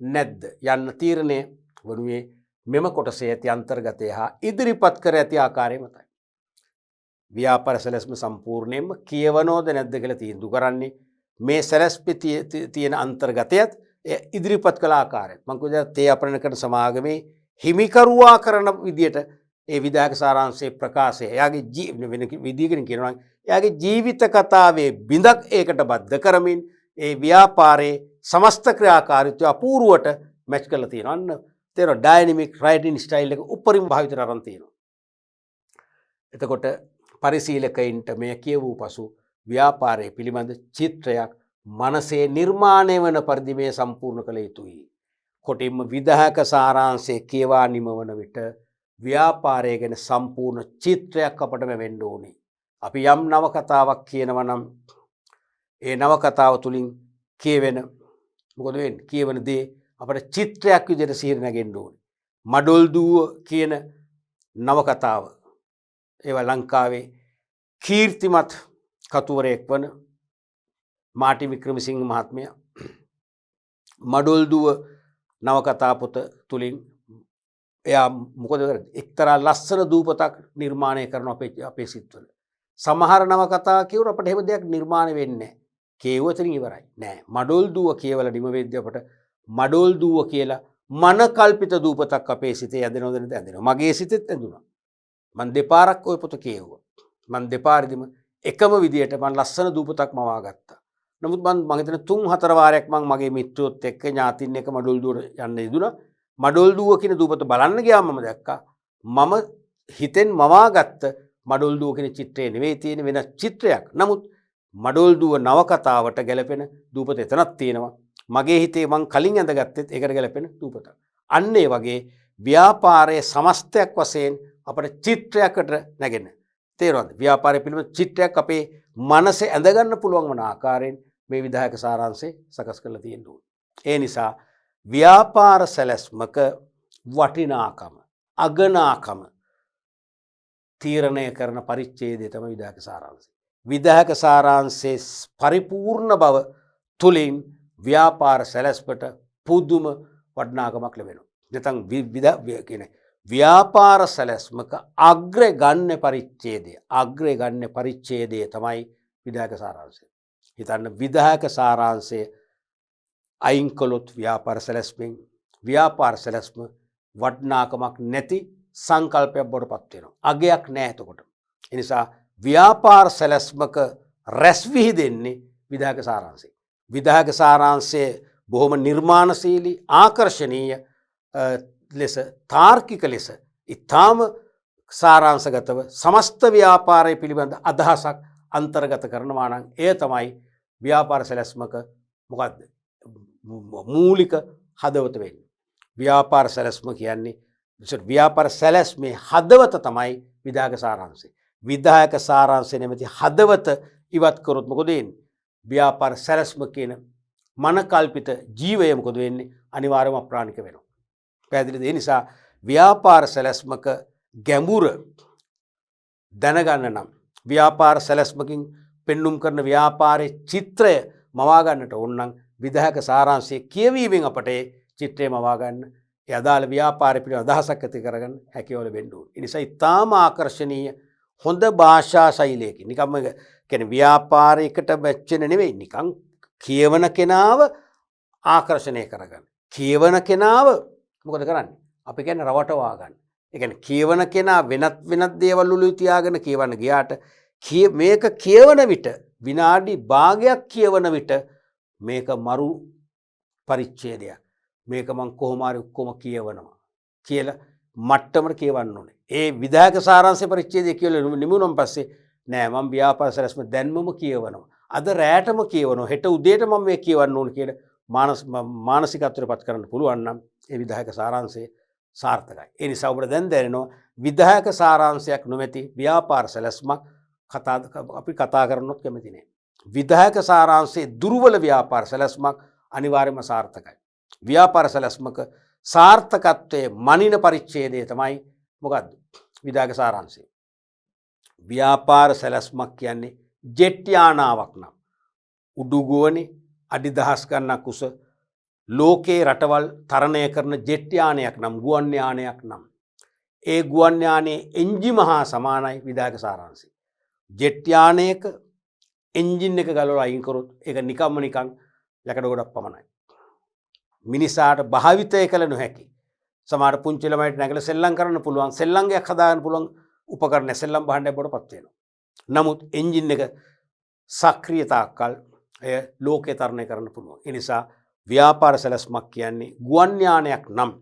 නැද්ද යන්න තීරණය වනුයේ මෙම කොටසේ ඇති අන්තර්ගතය හා ඉදිරිපත් කර ඇති ආකාරය මතයි. ව්‍යාපාර සැලැස්ම සම්පූර්ණයෙන්ම කියවනෝද නැද්ද කියලා තීන්දුව කරන්නේ මේ සැලැස්මේ තියෙන අන්තර්ගතයත් ඉදිරිපත් කළ ආකාරයත්. මම කියුවා තේ අපරණ කරන සමාගමේ හිමිකරුවා කරන විදියට ඒ විධායක සාරාංශයේ ප්‍රකාශය එයාගේ වෙන විදියකින් කියනවා එයාගේ ජීවිත කතාවේ බිඳක් ඒකට බද්ධ කරමින් ඒ ව්‍යාපාරයේ සමස්ත ක්‍රියාකාරීත්වය අපූර්වට මැච් කරලා තියෙනවා. අන්න තේරෙනවා ඩයිනමික් රයිටින් ස්ටයිල් එක උපරිම භාවිතයට අරන් තියෙනවා. එතකොට පරිශීලකයින්ට මෙය කියවූ පසු ව්‍යාපාරයේ පිළිබඳ චිත්‍රයක් මනසේ නිර්මාණය වන පරිදි මේ සම්පූර්ණ කළ යුතුයි. කොටින්ම විධායක සාරාංශයේ කියවා නිමවන විට ව්‍යාපාරය ගැන සම්පූර්ණ චිත්‍රයක් අපට වෙන්න ඕනේ. අපි යම් නවකතාවක් කියනවා නම් ඒ නවකතාව තුලින් කියවෙන මොකද වෙන්නේ? කියවන දේ අපට චිත්‍රයක් විදිහට සිහිර නැගෙන්න ඕනේ. මඩොල් දුව කියන නවකතාව ඒවා ලංකාවේ කීර්තිමත් කතුවරයෙක් වන මාටි වික්‍රමසිංහ මහත්මයා මඩොල් දුව නවකතා පොත තුලින් එයා මොකද කරන්නේ? එක්තරා ලස්සන දූපතක් නිර්මාණය කරන අපේ සිත්වල. සමහර නවකතා කියවන අපිට එහෙම දෙයක් නිර්මාණය වෙන්නේ නැහැ. කියවුවතරින් ඉවරයි. නෑ. මඩොල් දුව කියවලා නිම වෙද්දී අපට මඩොල් දුව කියලා මන කල්පිත දූපතක් අපේ සිතේ ඇදෙනවද නැද්ද? ඇදෙනවා. මගේ සිතෙත් ඇදුණා. මම දෙපාරක් ওই පොත කියවුවා. මම දෙපාරෙදිම එකම විදියට මම ලස්සන දූපතක් මවා ගත්තා. නමුත් මම හිතන 3-4 වාරයක් මම මගේ මිත්‍රයොත් එක්ක ඥාතින් එක්ක මඩොල් දුවට යන්න ඉදුණා. මඩොල් දුව කියන දූපත බලන්න ගියාම මම දැක්කා මම හිතෙන් මවාගත්ත මඩොල් දුව කියන චිත්‍රය නෙවෙයි තියෙන වෙන චිත්‍රයක්. නමුත් මඩොල් දුව නවකතාවට ගැලපෙන දූපත එතනක් තියෙනවා. මගේ හිතේ මං කලින් ඇඳගත්තෙත් ඒකට ගැලපෙන දූපතක්. අන්න ඒ වගේ ව්‍යාපාරයේ සමස්තයක් වශයෙන් අපිට චිත්‍රයකට නැගෙන. තේරෙනවද? ව්‍යාපාරයේ පිළිබඳ චිත්‍රයක් අපේ මනසේ ඇඳගන්න පුළුවන් වන ආකාරයෙන් මේ විධායක සාරාංශය සකස් කරලා තියෙන්න ඕනේ. ඒ නිසා ව්‍යාපාර සැලැස්මක වටිනාකම, අගනාකම තීරණය කරන පරිච්ඡේදය තමයි විධායක සාරාංශය. විධායක සාරාංශයේ පරිපූර්ණ බව තුලින් ව්‍යාපාර සැලැස්මට පුදුම වටිනාකමක් ලැබෙනවා. නැත්නම් ව්‍යාපාර සැලැස්මක අග්‍රගණ්‍ය පරිච්ඡේදය තමයි විධායක සාරාංශය. හිතන්න විධායක සාරාංශය අයින් කළොත් ව්‍යාපාර සැලැස්මෙන් ව්‍යාපාර සැලැස්ම වටිනාකමක් නැති සංකල්පයක් බවට පත් වෙනවා. අගයක් නැහැ එතකොට. ඒ නිසා ව්‍යාපාර සැලැස්මක රැස් විහිදෙන්නේ විධායක සාරාංශය. විධායක සාරාංශය බොහොම නිර්මාණශීලී ආකර්ශනීය ලෙස තාර්කික ලෙස ඉතාම සාරාංශගතව සමස්ත ව්‍යාපාරය පිළිබඳ අදහසක් අන්තර්ගත කරනවා නම් එය තමයි ව්‍යාපාර සැලැස්මක මොකක්ද මූලික හදවත වෙන්නේ. ව්‍යාපාර සැලැස්ම කියන්නේ ව්‍යාපාර සැලැස්මේ හදවත තමයි විධායක සාරාංශය. විධායක සාරාංශය නැමැති හදවත ඉවත් කරොත් මොකද වෙන්නේ? ව්‍යාපාර සැලැස්ම කියන මනකල්පිත ජීවය මොකද වෙන්නේ? අනිවාර්යයෙන්ම අප්‍රාණික වෙනවා. පැහැදිලිද? ඒ නිසා ව්‍යාපාර සැලැස්මක ගැඹුර දැනගන්න නම් ව්‍යාපාර සැලැස්මකින් පෙන්눔 කරන ව්‍යාපාරයේ චිත්‍රය මවා ගන්නට ඕන නම් විධායක සාරාංශය කියවීමෙන් අපට ඒ චිත්‍රය මවා ගන්න ඒ අදාළ ව්‍යාපාරය පිළිබඳ අදහසක් ඇති කරගන්න හැකියාවල වෙන්න ඕනේ. ඒ නිසා ඊටාම ආකර්ශනීය හොඳ භාෂා ශෛලියකින් නිකම්ම කියන්නේ ව්‍යාපාරයකට මැච්චෙන නෙවෙයි නිකන් කියවන කෙනාව ආකර්ෂණය කරගන්න. කියවන කෙනාව මොකද කරන්නේ? අපි කියන්නේ රවටවා ගන්න. ඒ කියන්නේ කියවන කෙනා වෙනත් දේවල් වල තියාගෙන කියවන්න ගියාට මේක කියවන විට විනාඩි භාගයක් කියවන විට මේක මරු පරිච්ඡේදයක්. මේක මං කොහොම හරි ඔක්කොම කියවනවා කියලා මට්ටමට කියවන්න ඕනේ. ඒ විධායක සාරාංශ පරිච්ඡේදය කියලා නිමුණන් පස්සේ නෑ මම ව්‍යාපාර සැලැස්ම දැන්මම කියවනවා. අද රැටම කියවනවා. හෙට උදේට මම මේ කියවන්න ඕනේ කියලා මානසිකත්වයට පත් කරන්න පුළුවන් නම් ඒ විධායක සාරාංශය සාර්ථකයි. ඒ නිසා ඔබට දැන් දැනෙනවා විධායක සාරාංශයක් නොමැති ව්‍යාපාර සැලැස්මක් අපි කතා කරනොත් කැමති නෑ. විධායක සාරාංශයේ දුර්වල ව්‍යාපාර සැලැස්මක් අනිවාර්යයෙන්ම සාර්ථකයි. ව්‍යාපාර සැලැස්මක සාර්ථකත්වයේ මනින පරිච්ඡේදය තමයි මොකද්ද? විධායක සාරාංශය. ව්‍යාපාර සැලැස්මක් කියන්නේ ජෙට් යානාවක් නම් උඩුගුවනේ අඩි දහස් ගණනක් උස ලෝකේ රටවල් තරණය කරන ජෙට් යානයක් නම් ගුවන් යානයක් නම් ඒ ගුවන් යානයේ එන්ජිම හා සමානයි විධායක සාරාංශය. ජෙට් යානයක එන්ජින් එක ගලවලා අයින් කරොත් ඒක නිකම්ම නිකන් යකඩ ගොඩක් පමණයි. මිනිසාට භාවිතය කළ නොහැකි. සමහර පුංචි ළමයිට නැගලා සෙල්ලම් කරන්න පුළුවන් සෙල්ලම්යක් හදාගන්න පුළුවන් උපකරණ සෙල්ලම් භාණ්ඩයක් බවට පත් වෙනවා. නමුත් එන්ජින් එක සක්‍රියතාවකල් එය ලෝකේ තරණය කරන්න පුළුවන්. ඒ නිසා ව්‍යාපාර සැලැස්මක් කියන්නේ ගුවන් යානයක් නම්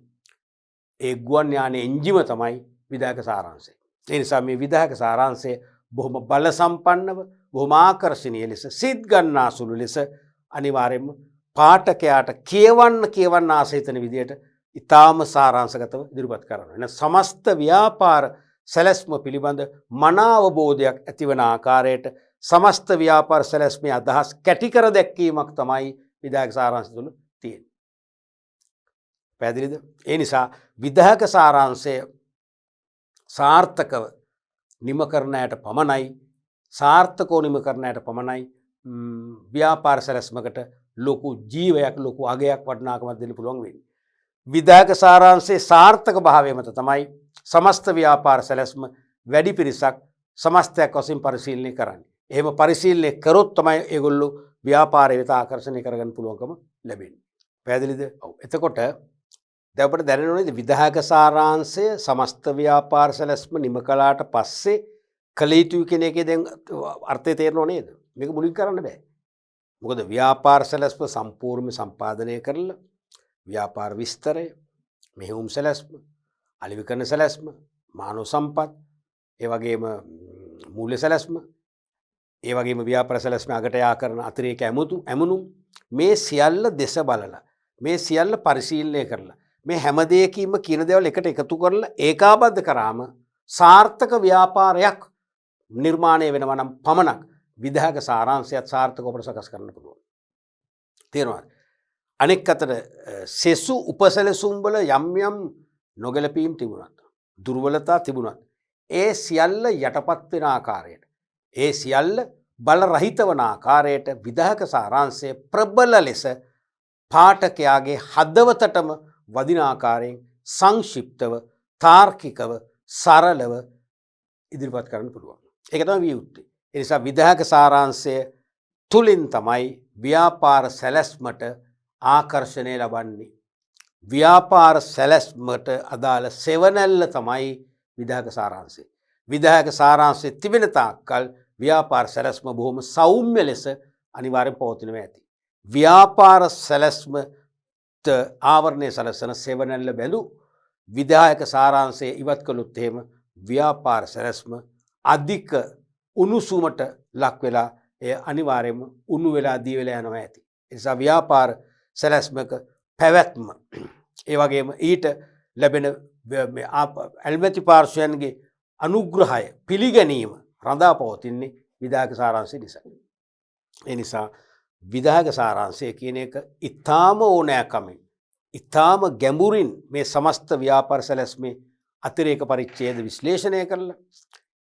ඒ ගුවන් යානයේ එන්ජිම තමයි විධායක සාරාංශය. ඒ නිසා මේ විධායක සාරාංශය බොහොම බල සම්පන්නව බොහොම ආකර්ශනීය ලෙස සිත් ගන්නාසුළු ලෙස අනිවාර්යයෙන්ම පාඨකයාට කියවන්න ආසහිතන විදියට ඊටාම සාරාංශගතව ඉදිරිපත් කරනවා. එන සමස්ත ව්‍යාපාර සැලැස්ම පිළිබඳ මන අවබෝධයක් ඇතිවන ආකාරයට සමස්ත ව්‍යාපාර සැලැස්මේ අදහස් කැටි කර දැක්වීමක් තමයි විධායක සාරාංශය තුළ තියෙන්නේ. පැහැදිලිද? ඒ නිසා විධායක සාරාංශය සාර්ථකව නිම කරන්නට පමණයි සාර්ථකව නිම කරන්නට පමණයි ව්‍යාපාර සැලැස්මකට ලොකු ජීවයක් ලොකු අගයක් වටිනාකමක් දෙන්න පුළුවන් වෙන්නේ. විධායක සාරාංශයේ සාර්ථක භාවය මත තමයි සමස්ත ව්‍යාපාර සැලැස්ම වැඩි පිරිසක් සමස්තයක් වශයෙන් පරිශීලනය කරන්නේ. එහෙම පරිශීලනය කරොත් තමයි ඒගොල්ලෝ ව්‍යාපාරය වෙත ආකර්ෂණය කරගන්න පුළුවන්කම ලැබෙන්නේ. පැහැදිලිද? ඔව්. එතකොට දැන් අපිට දැනෙන්නේ විධායක සාරාංශය සමස්ත ව්‍යාපාර සැලැස්ම නිම කළාට පස්සේ කළ යුතු කියන එකේ දැන් අර්ථය තේරෙනව නේද? මේක මුලින් කරන්න බෑ. මොකද ව්‍යාපාර සැලැස්ම සම්පූර්ණ සම්පාදනය කරලා ව්‍යාපාර විස්තරය, මෙහෙයුම් සැලැස්ම, අලෙවිකරණ සැලැස්ම, මානව සම්පත්, ඒ වගේම මූල්‍ය සැලැස්ම, ඒ වගේම ව්‍යාපාර සැලැස්ම අගට යා කරන අතිරේක ඇමුණුම් මේ සියල්ල දෙස බලලා මේ සියල්ල පරිශීලනය කරලා මේ හැම දෙයකින්ම කියන දේවල් එකට එකතු කරලා ඒකාබද්ධ කරාම සාර්ථක ව්‍යාපාරයක් නිර්මාණය වෙනවා නම් පමණක් විධායක සාරාංශයත් සාර්ථකව අපට සකස් කරන්න පුළුවන්. තේරෙනවද? අනෙක් අතට සෙසු උපසැලසුම් වල යම් නොගැලපීම් තිබුණත් දුර්වලතා තිබුණත් ඒ සියල්ල යටපත් වෙන ආකාරයට ඒ සියල්ල බල රහිත වන ආකාරයට විධායක සාරාංශය ප්‍රබල ලෙස පාඨකයාගේ හදවතටම වදින ආකාරයෙන් සංක්ෂිප්තව තාර්කිකව සරලව ඉදිරිපත් කරන්න පුළුවන්. ඒක තමයි විය යුත්තේ. ඒ නිසා විධායක සාරාංශය තුලින් තමයි ව්‍යාපාර සැලැස්මට ආකර්ෂණය ලබන්නේ. ව්‍යාපාර සැලැස්මට අදාළ සෙවණැල්ල තමයි විධායක සාරාංශය. විධායක සාරාංශය තිබෙන තාක්කල් ව්‍යාපාර සැලැස්ම බොහොම සෞම්‍ය ලෙස අනිවාර්යෙන් පවතිනවා ඇති. ව්‍යාපාර සැලැස්මට ආවරණය සලසන සෙවණැල්ල බැඳු විධායක සාරාංශය ඉවත් කළොත් එහෙම ව්‍යාපාර සැලැස්ම අධික උණුසුමට ලක් වෙලා එය අනිවාර්යයෙන්ම උණු වෙලා දී වෙලා යනවා ඇති. ඒ නිසා ව්‍යාපාර සැලැස්මක පැවැත්ම ඒ වගේම ඊට ලැබෙන ඇල්මැති පාර්ශ්වයන්ගේ අනුග්‍රහය පිළිගැනීම රඳා පවතින්නේ විධායක සාරාංශය නිසා. ඒ නිසා විධායක සාරාංශය කියන එක ඉතාම ඕනෑකමින් ඉතාම ගැඹුරින් මේ සමස්ත ව්‍යාපාර සැලැස්මේ අතිරේක පරිච්ඡේද විශ්ලේෂණය කරලා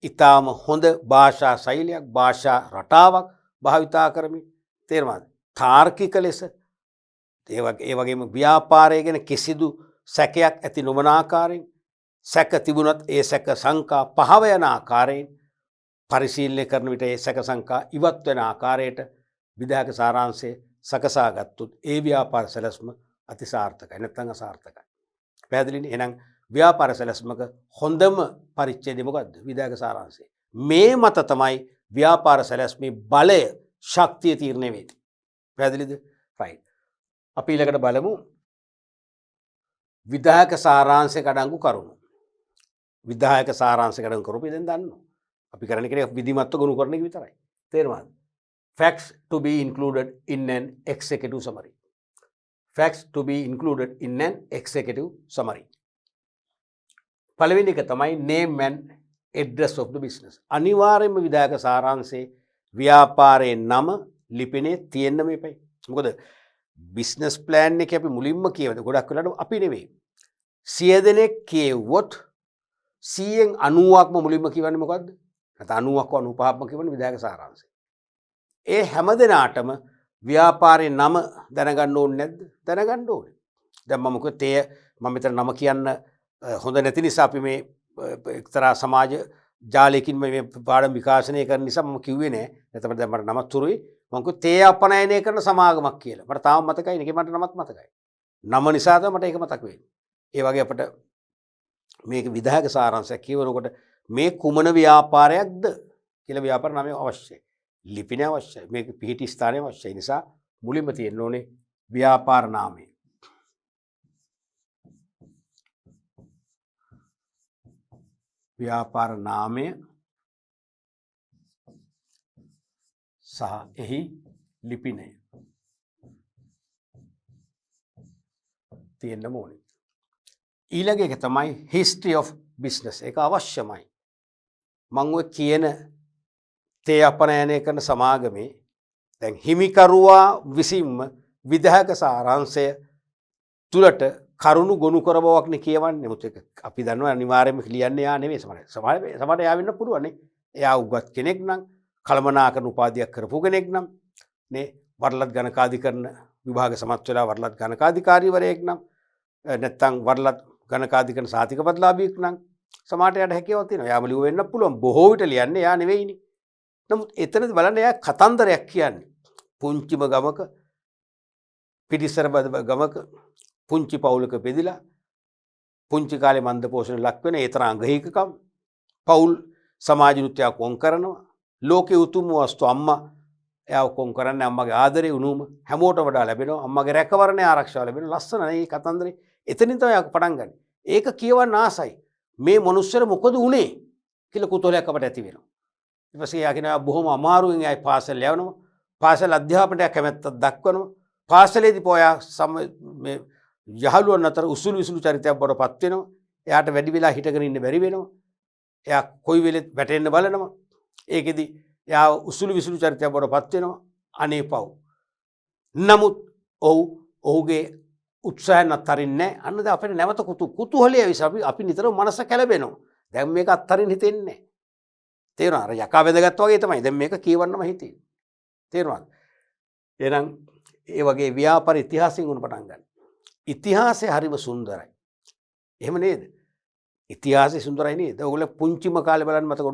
ඉතාම හොඳ භාෂා ශෛලියක් භාෂා රටාවක් භාවිතා කරමින් තේරුණාද? තාර්කික ලෙස ඒ වගේම ව්‍යාපාරය ගැන කිසිදු සැකයක් ඇති නොවන ආකාරයෙන් සැක තිබුණත් ඒ සැක සංකා පහව යන ආකාරයෙන් පරිශීලනය කරන විට ඒ සැක සංකා ඉවත් වෙන ආකාරයට විධායක සාරාංශය සකසා ගත්තොත් ඒ ව්‍යාපාර සැලැස්ම අතිසාර්ථකයි නැත්නම් අසාර්ථකයි. පැහැදිලිනේ? එහෙනම් ව්‍යාපාර සැලැස්මක හොඳම පරිච්ඡේදය මොකද්ද? විධායක සාරාංශය. මේ මත තමයි ව්‍යාපාර සැලැස්මේ බලය ශක්තිය තීරණය වෙන්නේ. පැහැදිලිද? රයිට්. අපි ඊළඟට බලමු විධායක සාරාංශයක අඩංගු කරුණු. විධායක සාරාංශයක අඩංගු කරුණු අපි දැන් දන්නවා. අපි කරන්නේ කියන්නේ විධිමත්ව ගොනු කරන එක විතරයි. තේරුණාද? Facts to be included in an executive summary. Facts to be included in an executive summary. පළවෙනි එක තමයි name and address of the business. අනිවාර්යයෙන්ම විධායක සාරාංශයේ ව්‍යාපාරයේ නම ලිපිනේ තියෙන්න මේපයි. මොකද බිස්නස් ප්ලෑන් එක අපි මුලින්ම කියවද ගොඩක් වෙලාවට අපි නෙවෙයි. 100 දෙනෙක් කියවුවොත් 100න් 90ක්ම මුලින්ම කියවන්නේ මොකද්ද? නැත්නම් 90ක් 95ක්ම කියවන්නේ විධායක සාරාංශය. ඒ හැම දෙනාටම ව්‍යාපාරයේ නම දැනගන්න ඕනේ නැද්ද? දැනගන්න ඕනේ. දැන් මම කිව්වේ මම මෙතන නම කියන්න හොඳ නැති නිසා අපි මේ එක්තරා සමාජ ජාලයකින් මේ පාඩම් විකාශනය කරන නිසා මම කිව්වේ නෑ. එතකොට දැන් මට නමත් තුරුයි. මම කිව්වේ තේ අපනයනය කරන සමාගමක් කියලා. මට තාම මතකයි. ඒකේ මට නමත් මතකයි. නම නිසා තමයි මට ඒක මතක වෙන්නේ. ඒ වගේ අපිට මේක විධායක සාරාංශයක් කියවනකොට මේ කුමන ව්‍යාපාරයක්ද කියලා ව්‍යාපාර නාමය අවශ්‍යයි. ලිපින අවශ්‍යයි. මේක පිහිටි ස්ථානය අවශ්‍යයි. නිසා මුලින්ම තියෙන්න ඕනේ ව්‍යාපාර නාමය. ව්‍යාපාර නාමය සහ එහි ලිපිනය තියෙන්න ඕනේ. ඊළඟ එක තමයි history of business. ඒක අවශ්‍යමයි. මම ඔය කියන තේ අපනයනය කරන සමාගමේ දැන් හිමිකරුවා විසින්ම විධායක සාරාංශය තුලට කරුණු ගොනු කර බවක්නේ කියවන්නේ. මුත් ඒක අපි දන්නවා අනිවාර්යයෙන්ම ලියන්නේ යා නෙවෙයි සමහරට යා වෙන්න පුළුවන් නේ. එයා උගත් කෙනෙක් නම් කළමනාකරන උපාධියක් කරපු කෙනෙක් නම් නේ වරලත් ගණකාධිකරණ විභාග සමත් වෙලා වරලත් ගණකාධිකාරීවරයෙක් නම් නැත්නම් වරලත් ගණකාධිකරණ සාතිකපත්ලාභියෙක් නම් සමහරට යාට හැකියාවක් තියෙනවා. යාම ලියුව වෙන්න පුළුවන්. බොහෝ විට ලියන්නේ යා නෙවෙයිනේ. නමුත් එතනදි බලන්න එයා කතන්දරයක් කියන්නේ. පුංචිම ගමක පිටිසර ගමක පුංචි පවුලක බෙදිලා පුංචි කාලේ මන්ද පෝෂණ ලක් වෙන ඒ තරම් අගහිකකම් පවුල් සමාජ නෘත්‍යයක් වොන් කරනවා. ලෝකේ උතුම් වස්තු අම්මා එයාව කොන් කරන්නේ අම්මගේ ආදරේ උණුම හැමෝටම වඩා ලැබෙනවා. අම්මගේ රැකවරණය ආරක්ෂාව ලැබෙනවා. ලස්සන නේ කතන්දරේ. එතනින් තමයි පටන් ගන්න. ඒක කියවන්න ආසයි. මේ මිනිස්සුර මොකද උනේ කියලා කුතුහලයක් අපට ඇති වෙනවා. ඊට පස්සේ යා කියනවා බොහොම අමාරුවෙන් ආයි පාසල් යවනවා. පාසල් අධ්‍යාපනයට කැමැත්තක් දක්වනවා. පාසලේදී පොයා මේ යහළුවන් අතර උසුළු විසුළු චරිතයක් බවට පත් වෙනවා. එයාට වැඩි වෙලා හිටගෙන ඉන්න බැරි වෙනවා. එයා කොයි වෙලෙත් වැටෙන්න බලනවා. ඒකෙදි එයා උසුළු විසුළු චරිතයක් බවට පත් වෙනවා. අනේ පව්. නමුත් ඔහුගේ උත්සාහයන් අත්තරින්නේ නැහැ. අන්න දැන් අපිට නැවත කුතුහලය විසි අපි නිතරම මනස කැළඹෙනවා. දැන් මේක අත්තරින් හිතෙන්නේ නැහැ. තේරුණා? අර යකා වැදගත් වගේ තමයි. දැන් මේක කියවන්නම හිතෙන්නේ. තේරුණාද? එහෙනම් ඒ වගේ ව්‍යාපාර ඉතිහාසයෙන් උන පටන් ගන්න. ඉතිහාසය හරිම සුන්දරයි. එහෙම නේද? ඉතිහාසය සුන්දරයි නේද? ඔයගොල්ලෝ පුංචිම කාලේ බලන්න මතක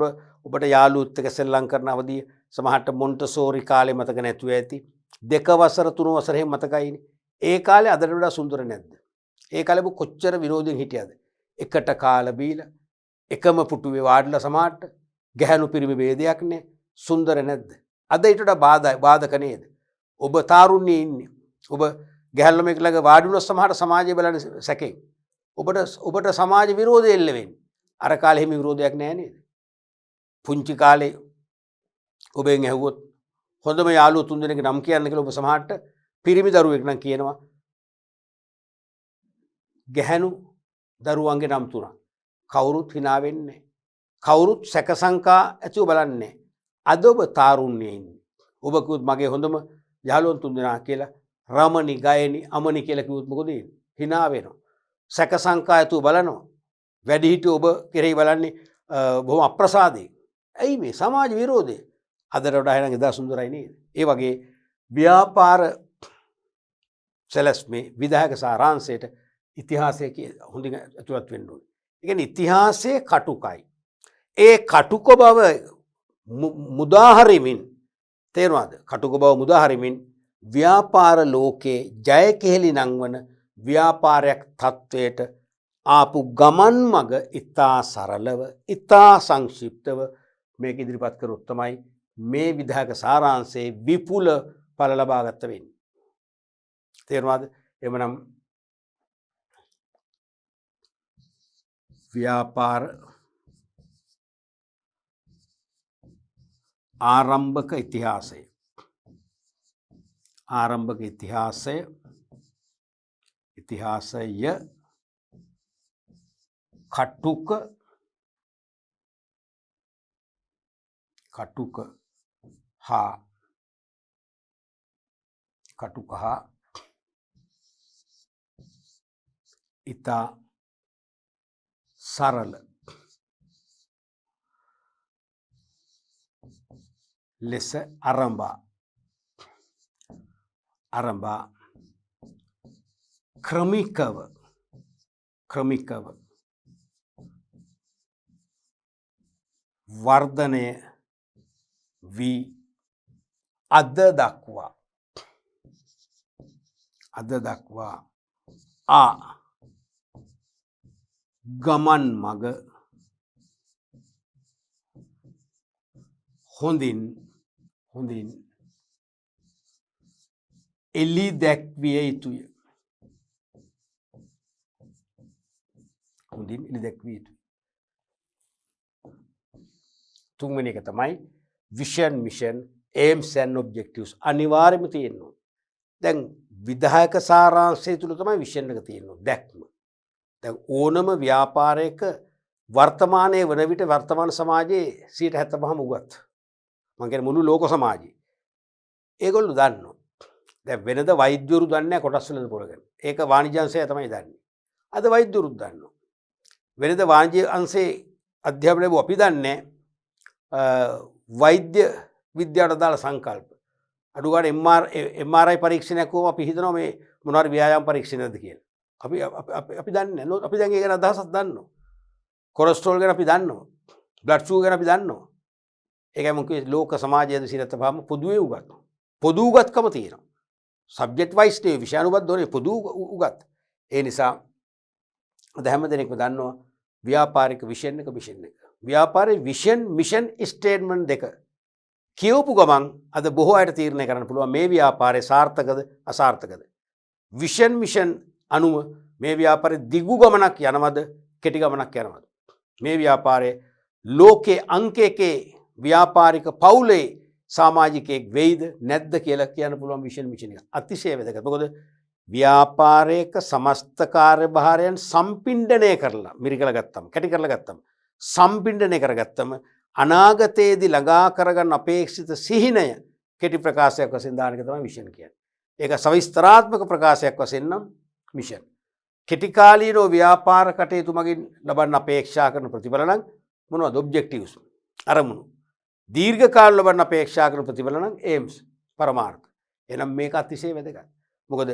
ඔබට යාළුවොත් එක්ක සෙල්ලම් කරන අවදී සමහරට මොන්ටසෝරි කාලේ මතක නැතුව ඇති. 2 වසර 3 වසර එහෙම මතකයිනේ. ඒ කාලේ අදට වඩා සුන්දර නැද්ද? ඒ කාලේ කොච්චර විනෝදයෙන් හිටියද? එකට කාලා බීලා එකම පුටුවේ වාඩිලා සමහරට ගැහණු පිරිමි ભેදයක් නැහැ. සුන්දර නැද්ද? අද ඊට වඩා බාධක නේද? ඔබ තාරුණ්‍යයේ ඉන්නේ. ඔබ ගැහැල්ලම එක ළඟ වාඩි වුණොත් සමහර සමාජය බලන සැකෙන් ඔබට සමාජ විරෝධය එල්ල වෙන්නේ. අර කාලේ එහෙම විරෝධයක් නැහැ නේද? පුංචි කාලේ ඔබෙන් ඇහුවොත් හොඳම යාළුවෝ තුන් දෙනෙක් නම් කියන්න කියලා ඔබ සමහරට පිරිමි දරුවෙක් නම් කියනවා ගැහැණු දරුවන්ගේ නම් තුනක්. කවුරුත් hina වෙන්නේ නැහැ. කවුරුත් සැක සංකා ඇතිව බලන්නේ. අද ඔබ තාරුණ්‍යයේ ඉන්නේ. ඔබ කිව්වොත් මගේ හොඳම යාළුවෝ තුන් දෙනා කියලා රමණි ගයනි අමනි කියලා කිව්වොත් මොකද වෙන්නේ? hina වෙනවා. සැක සංකා ඇතුව බලනවා. වැඩිහිටියෝ ඔබ කෙරෙහි බලන්නේ බොහොම අප්‍රසාදයෙන්. ඇයි මේ සමාජ විරෝධය? අදට වඩා එහෙනම් එදා සුන්දරයි නේද? ඒ වගේ ව්‍යාපාර සැලැස්මේ විධායක සාරාංශයට ඉතිහාසය හොඳින් ඇතුළත් වෙන්න ඕනේ. ඒ කියන්නේ ඉතිහාසයේ කටුකයි. ඒ කටුක බව මුදාහරිමින් තේරුණාද? කටුක බව මුදාහරිමින් ව්‍යාපාර ලෝකේ ජය කෙහෙලි නංවන ව්‍යාපාරයක් තත්වයට ආපු ගමන් මඟ ඉතා සරලව ඉතා සංක්ෂිප්තව මේක ඉදිරිපත් කරොත් තමයි මේ විධායක සාරාංශයේ විපුල ඵල ලබා ගන්න වෙන්නේ. තේරුණාද? එhmenan ව්‍යාපාර ආරම්භක ඉතිහාසය කටුක හා ඉතා සරල ලෙස අරඹා ක්‍රමිකව වර්ධනය වී අද දක්වා ගමන් මග හොඳින් එලි දැක්විය යුතුය. තුන්වෙනි එක තමයි vision, mission, aims and objectives අනිවාර්යයෙන්ම තියෙනවා. දැන් විධායක සාරාංශය තුල තමයි vision එක තියෙනවා. දැක්ම. දැන් ඕනම ව්‍යාපාරයක වර්තමානයේ වන විට වර්තමාන සමාජයේ 75ම උගත්. මම කියන්නේ මුළු ලෝක සමාජයේ. ඒගොල්ලෝ දන්නවා. දැන් වෙනද වෛද්‍යවරු දන්නේ නැහැ කොටස් වලද පොරගෙන. ඒක වාණිජ්‍ය අංශය තමයි දන්නේ. අද වෛද්‍යවරුත් දන්නවා. වෙනද වාණිජ්‍ය අංශයේ අධ්‍යාපනය අපි දන්නේ වෛද්‍ය විද්‍යාවට දාලා සංකල්ප. අඩු ගන්න MRI පරීක්ෂණයක් වුවම අපි හිතනවා මේ මොනවාරි ව්‍යායාම පරීක්ෂණයක්ද කියලා. අපි දන්නේ නැහැ. අපි දැන් ඒක ගැන අදහසක් දන්නවා. කොලෙස්ටරෝල් ගැන අපි දන්නවා. බ්ලඩ් ෂුගර් ගැන අපි දන්නවා. ඒකයි මම කිව්වේ ලෝක සමාජයේ සිරතපහම පොදුවේ උගත්. පොදු උගත්කම තියෙනවා. සබ්ජෙක්ට් වයිස් නේ විෂයානුබද්ධ දොරේ පොදු උගත්. ඒ නිසා අද හැම දෙනෙක්ම දන්නවා ව්‍යාපාරික විෂන් එක මිෂන් එක. ව්‍යාපාරේ විෂන් මිෂන් ස්ටේට්මන්ට් දෙක කියවපු ගමන් අද බොහෝ අයට තීරණය කරන්න පුළුවන් මේ ව්‍යාපාරේ සාර්ථකද අසාර්ථකද. විෂන් මිෂන් අනුව මේ ව්‍යාපාරේ දිගු ගමනක් යනවද කෙටි ගමනක් යනවද. මේ ව්‍යාපාරේ ලෝකේ අංක එකේ ව්‍යාපාරික පවුලේ සමාජිකයෙක් වෙයිද නැද්ද කියලා කියන්න පුළුවන් විෂන් මිෂන් එක. අතිශය වැදගත්. මොකද ව්‍යාපාරයක සමස්ත කාර්යභාරයන් සම්පින්ඩණය කරලා මිරිකලා ගත්තම කැටි කරලා ගත්තම සම්පින්ඩණය කරගත්තම අනාගතයේදී ළඟා කරගන්න අපේක්ෂිත සිහිනය කෙටි ප්‍රකාශයක් වශයෙන් දාන එක තමයි විෂන් කියන්නේ. ඒක සවිස්තරාත්මක ප්‍රකාශයක් වශයෙන් නම් මිෂන්. කෙටි කාලීනව ව්‍යාපාර කටයුතු මගින් ලබන්න අපේක්ෂා කරන ප්‍රතිඵල නම් මොනවද? ඔබ්ජෙක්ටිව්ස් අරමුණු. දීර්ඝ කාල ලබන්න අපේක්ෂා කරන ප්‍රතිඵල නම් ඒම්ස් පරමාර්ථ. එහෙනම් මේක අතිශය වැදගත්. මොකද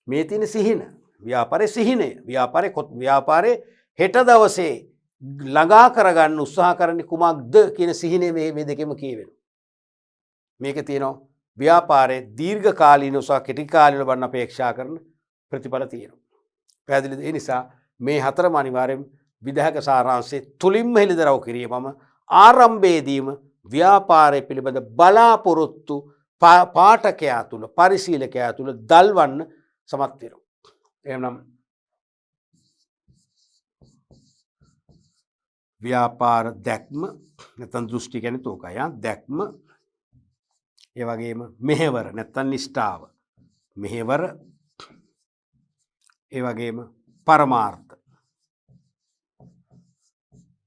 මේ තියෙන සිහින ව්‍යාපාරයේ සිහිනය ව්‍යාපාරයේ හෙට දවසේ ළඟා කරගන්න උත්සාහ කරන්නේ කුමක්ද කියන සිහිනේ මේ දෙකෙම කියවෙනවා. මේක තියෙනවා ව්‍යාපාරයේ දීර්ඝ කාලීන උසාහ කෙටි කාලීන ලබන්න අපේක්ෂා කරන ප්‍රතිඵල තියෙනවා. පැහැදිලිද? ඒ නිසා මේ හතරම අනිවාර්යෙන් විධායක සාරාංශයේ තුලින්ම හෙළිදරව් කිරීමම ආරම්භයේදීම ව්‍යාපාරය පිළිබඳ බලාපොරොත්තු පාඨකයා තුළ පරිශීලකයා තුළ දල්වන්න සමත් වෙනවා. එහෙනම් ව්‍යාපාර දැක්ම නැත්නම් දෘෂ්ටි කියන්නේ තෝකයි. දැක්ම ඒ වගේම මෙහෙවර නැත්නම් නිෂ්ඨාව. මෙහෙවර ඒ වගේම පරමාර්ථ.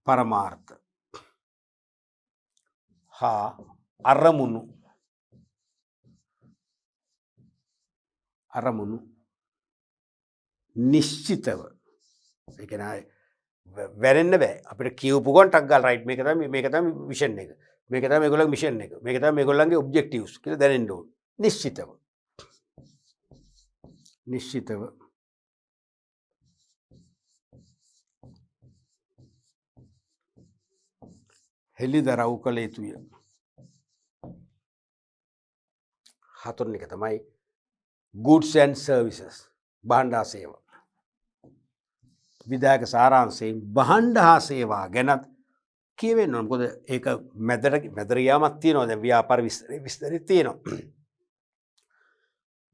පරමාර්ථ හා අරමුණු අරමුණු නිශ්චිතව ඒ කියන්නේ වැරෙන්න බෑ අපිට කියවපු ගමන් ටක් ගාලා රයිට් මේක තමයි විෂන් එක මේක තමයි මේගොල්ලන්ගේ මිෂන් එක මේක තමයි මේගොල්ලන්ගේ ඔබ්ජෙක්ටිව්ස් කියලා දැනෙන්න ඕන නිශ්චිතව හෙළිදරව් කළ යුතුය. හතරවෙනි එක තමයි goods and services භාණ්ඩ හා සේවා. විධායක සාරාංශයෙන් භාණ්ඩ හා සේවා ගැනත් කියවෙන්න ඕන. මොකද ඒක මැදට යාමක් තියෙනවා. දැන් ව්‍යාපාර විස්තරي තියෙනවා.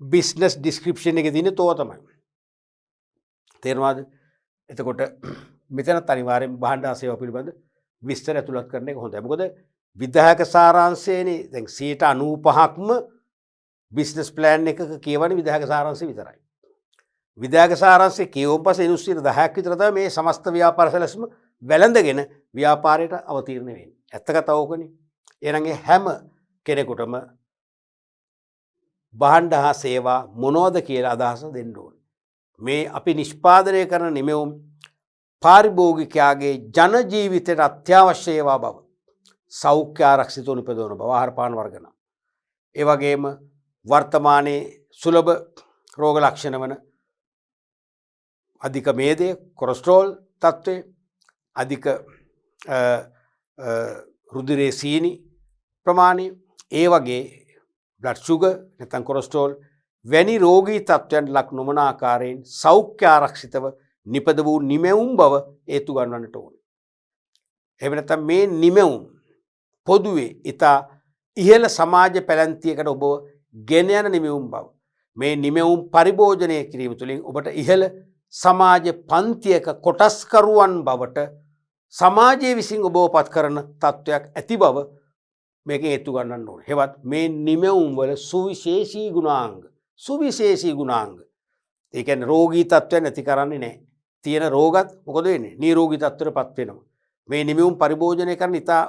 බිස්නස් ඩිස්ක්‍රිප්ෂන් එකේ තියෙන තෝ තමයි. තේරුණාද? එතකොට මෙතනත් අනිවාර්යෙන් භාණ්ඩ හා සේවා පිළිබඳ විස්තර ඇතුළත් කරන එක හොඳයි. මොකද විධායක සාරාංශයේනේ දැන් 95%ක්ම බිස්නස් ප්ලෑන් එකක කියවන්නේ විධායක සාරාංශය විතරයි. විධායක සාරාංශය කියවුම් පස්සේ 10% විතර තමයි මේ සමස්ත ව්‍යාපාර සැලැස්ම වැළඳගෙන ව්‍යාපාරයට අවතීර්ණ වෙන්නේ. ඇත්ත කතාව ඕකනේ. එහෙනම් හැම කෙනෙකුටම භාණ්ඩ හා සේවා මොනවද කියලා අදහස දෙන්න ඕනේ. මේ අපි නිෂ්පාදනය කරන නිමෙවුම් පාරිභෝගිකයාගේ ජන ජීවිතයට අත්‍යවශ්‍ය ඒවා බව සෞඛ්‍ය ආරක්ෂිතව නිපදවන බව ආහාර පාන වර්ගන. ඒ වගේම වර්තමානයේ සුලභ රෝග ලක්ෂණ වන අධික මේදය කොලෙස්ටරෝල් තත්ත්වය අධික රුධිරයේ සීනි ප්‍රමාණය ඒ වගේ බ්ලඩ් ෂුගර් නැත්නම් කොලෙස්ටරෝල් වැනි රෝගී තත්ත්වයන් ලක් නොවන ආකාරයෙන් සෞඛ්‍ය ආරක්ෂිතව නිපද වූ නිමෙවුම් බව හේතු ගන්නට ඕනේ. එහෙම නැත්නම් මේ නිමෙවුම් පොදුවේ ඊතා ඉහළ සමාජ පැලැන්තියකට ඔබ ගෙන යන නිමෙවුම් බව. මේ නිමෙවුම් පරිභෝජනය කිරීම තුළින් ඔබට ඉහළ සමාජ පන්තියක කොටස්කරුවන් බවට සමාජයේ විසින් ඔබව පත් කරන තත්ත්වයක් ඇති බව මේකෙන් හේතු ගන්නන්න ඕනේ. හෙවත් මේ නිමෙවුම් වල සුවිශේෂී ගුණාංග. ඒ කියන්නේ රෝගී තත්ත්වයන් නැති කරන්නේ නැහැ. තියෙන රෝගත් මොකද වෙන්නේ? නිරෝගී තත්ත්වයටපත් වෙනවා. මේ නිමෙවුම් පරිභෝජනය කරන ඉතා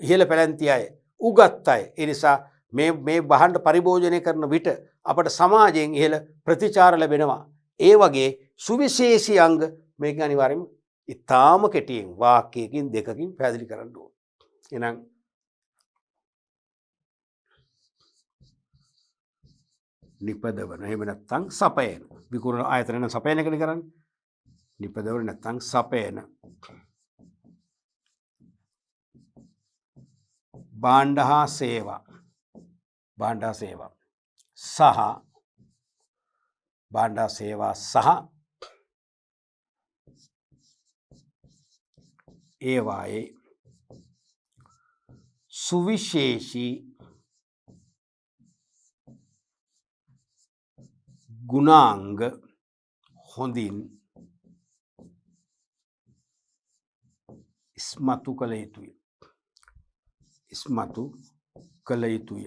ඉහළ පැලැන්ති අය, උගත් අය. ඒ නිසා මේ භාණ්ඩ පරිභෝජනය කරන විට අපට සමාජයෙන් ඉහළ ප්‍රතිචාර ලැබෙනවා. ඒ වගේ සුවිශේෂී අංග මේක අනිවාර්යයෙන්ම ඉතාම කෙටියෙන් වාක්‍යයකින් දෙකකින් පැහැදිලි කරන්න ඕන. එහෙනම් නිපදවන එහෙම නැත්නම් සපයන විකුණන ආයතන නම් සපයන එකනේ කරන්නේ. නිපදවන නැත්නම් සපයන භාණ්ඩ හා සේවා සහ ඒවායේ සුවිශේෂී ගුණාංග හොඳින් ඉස්මතු කළ යුතුය.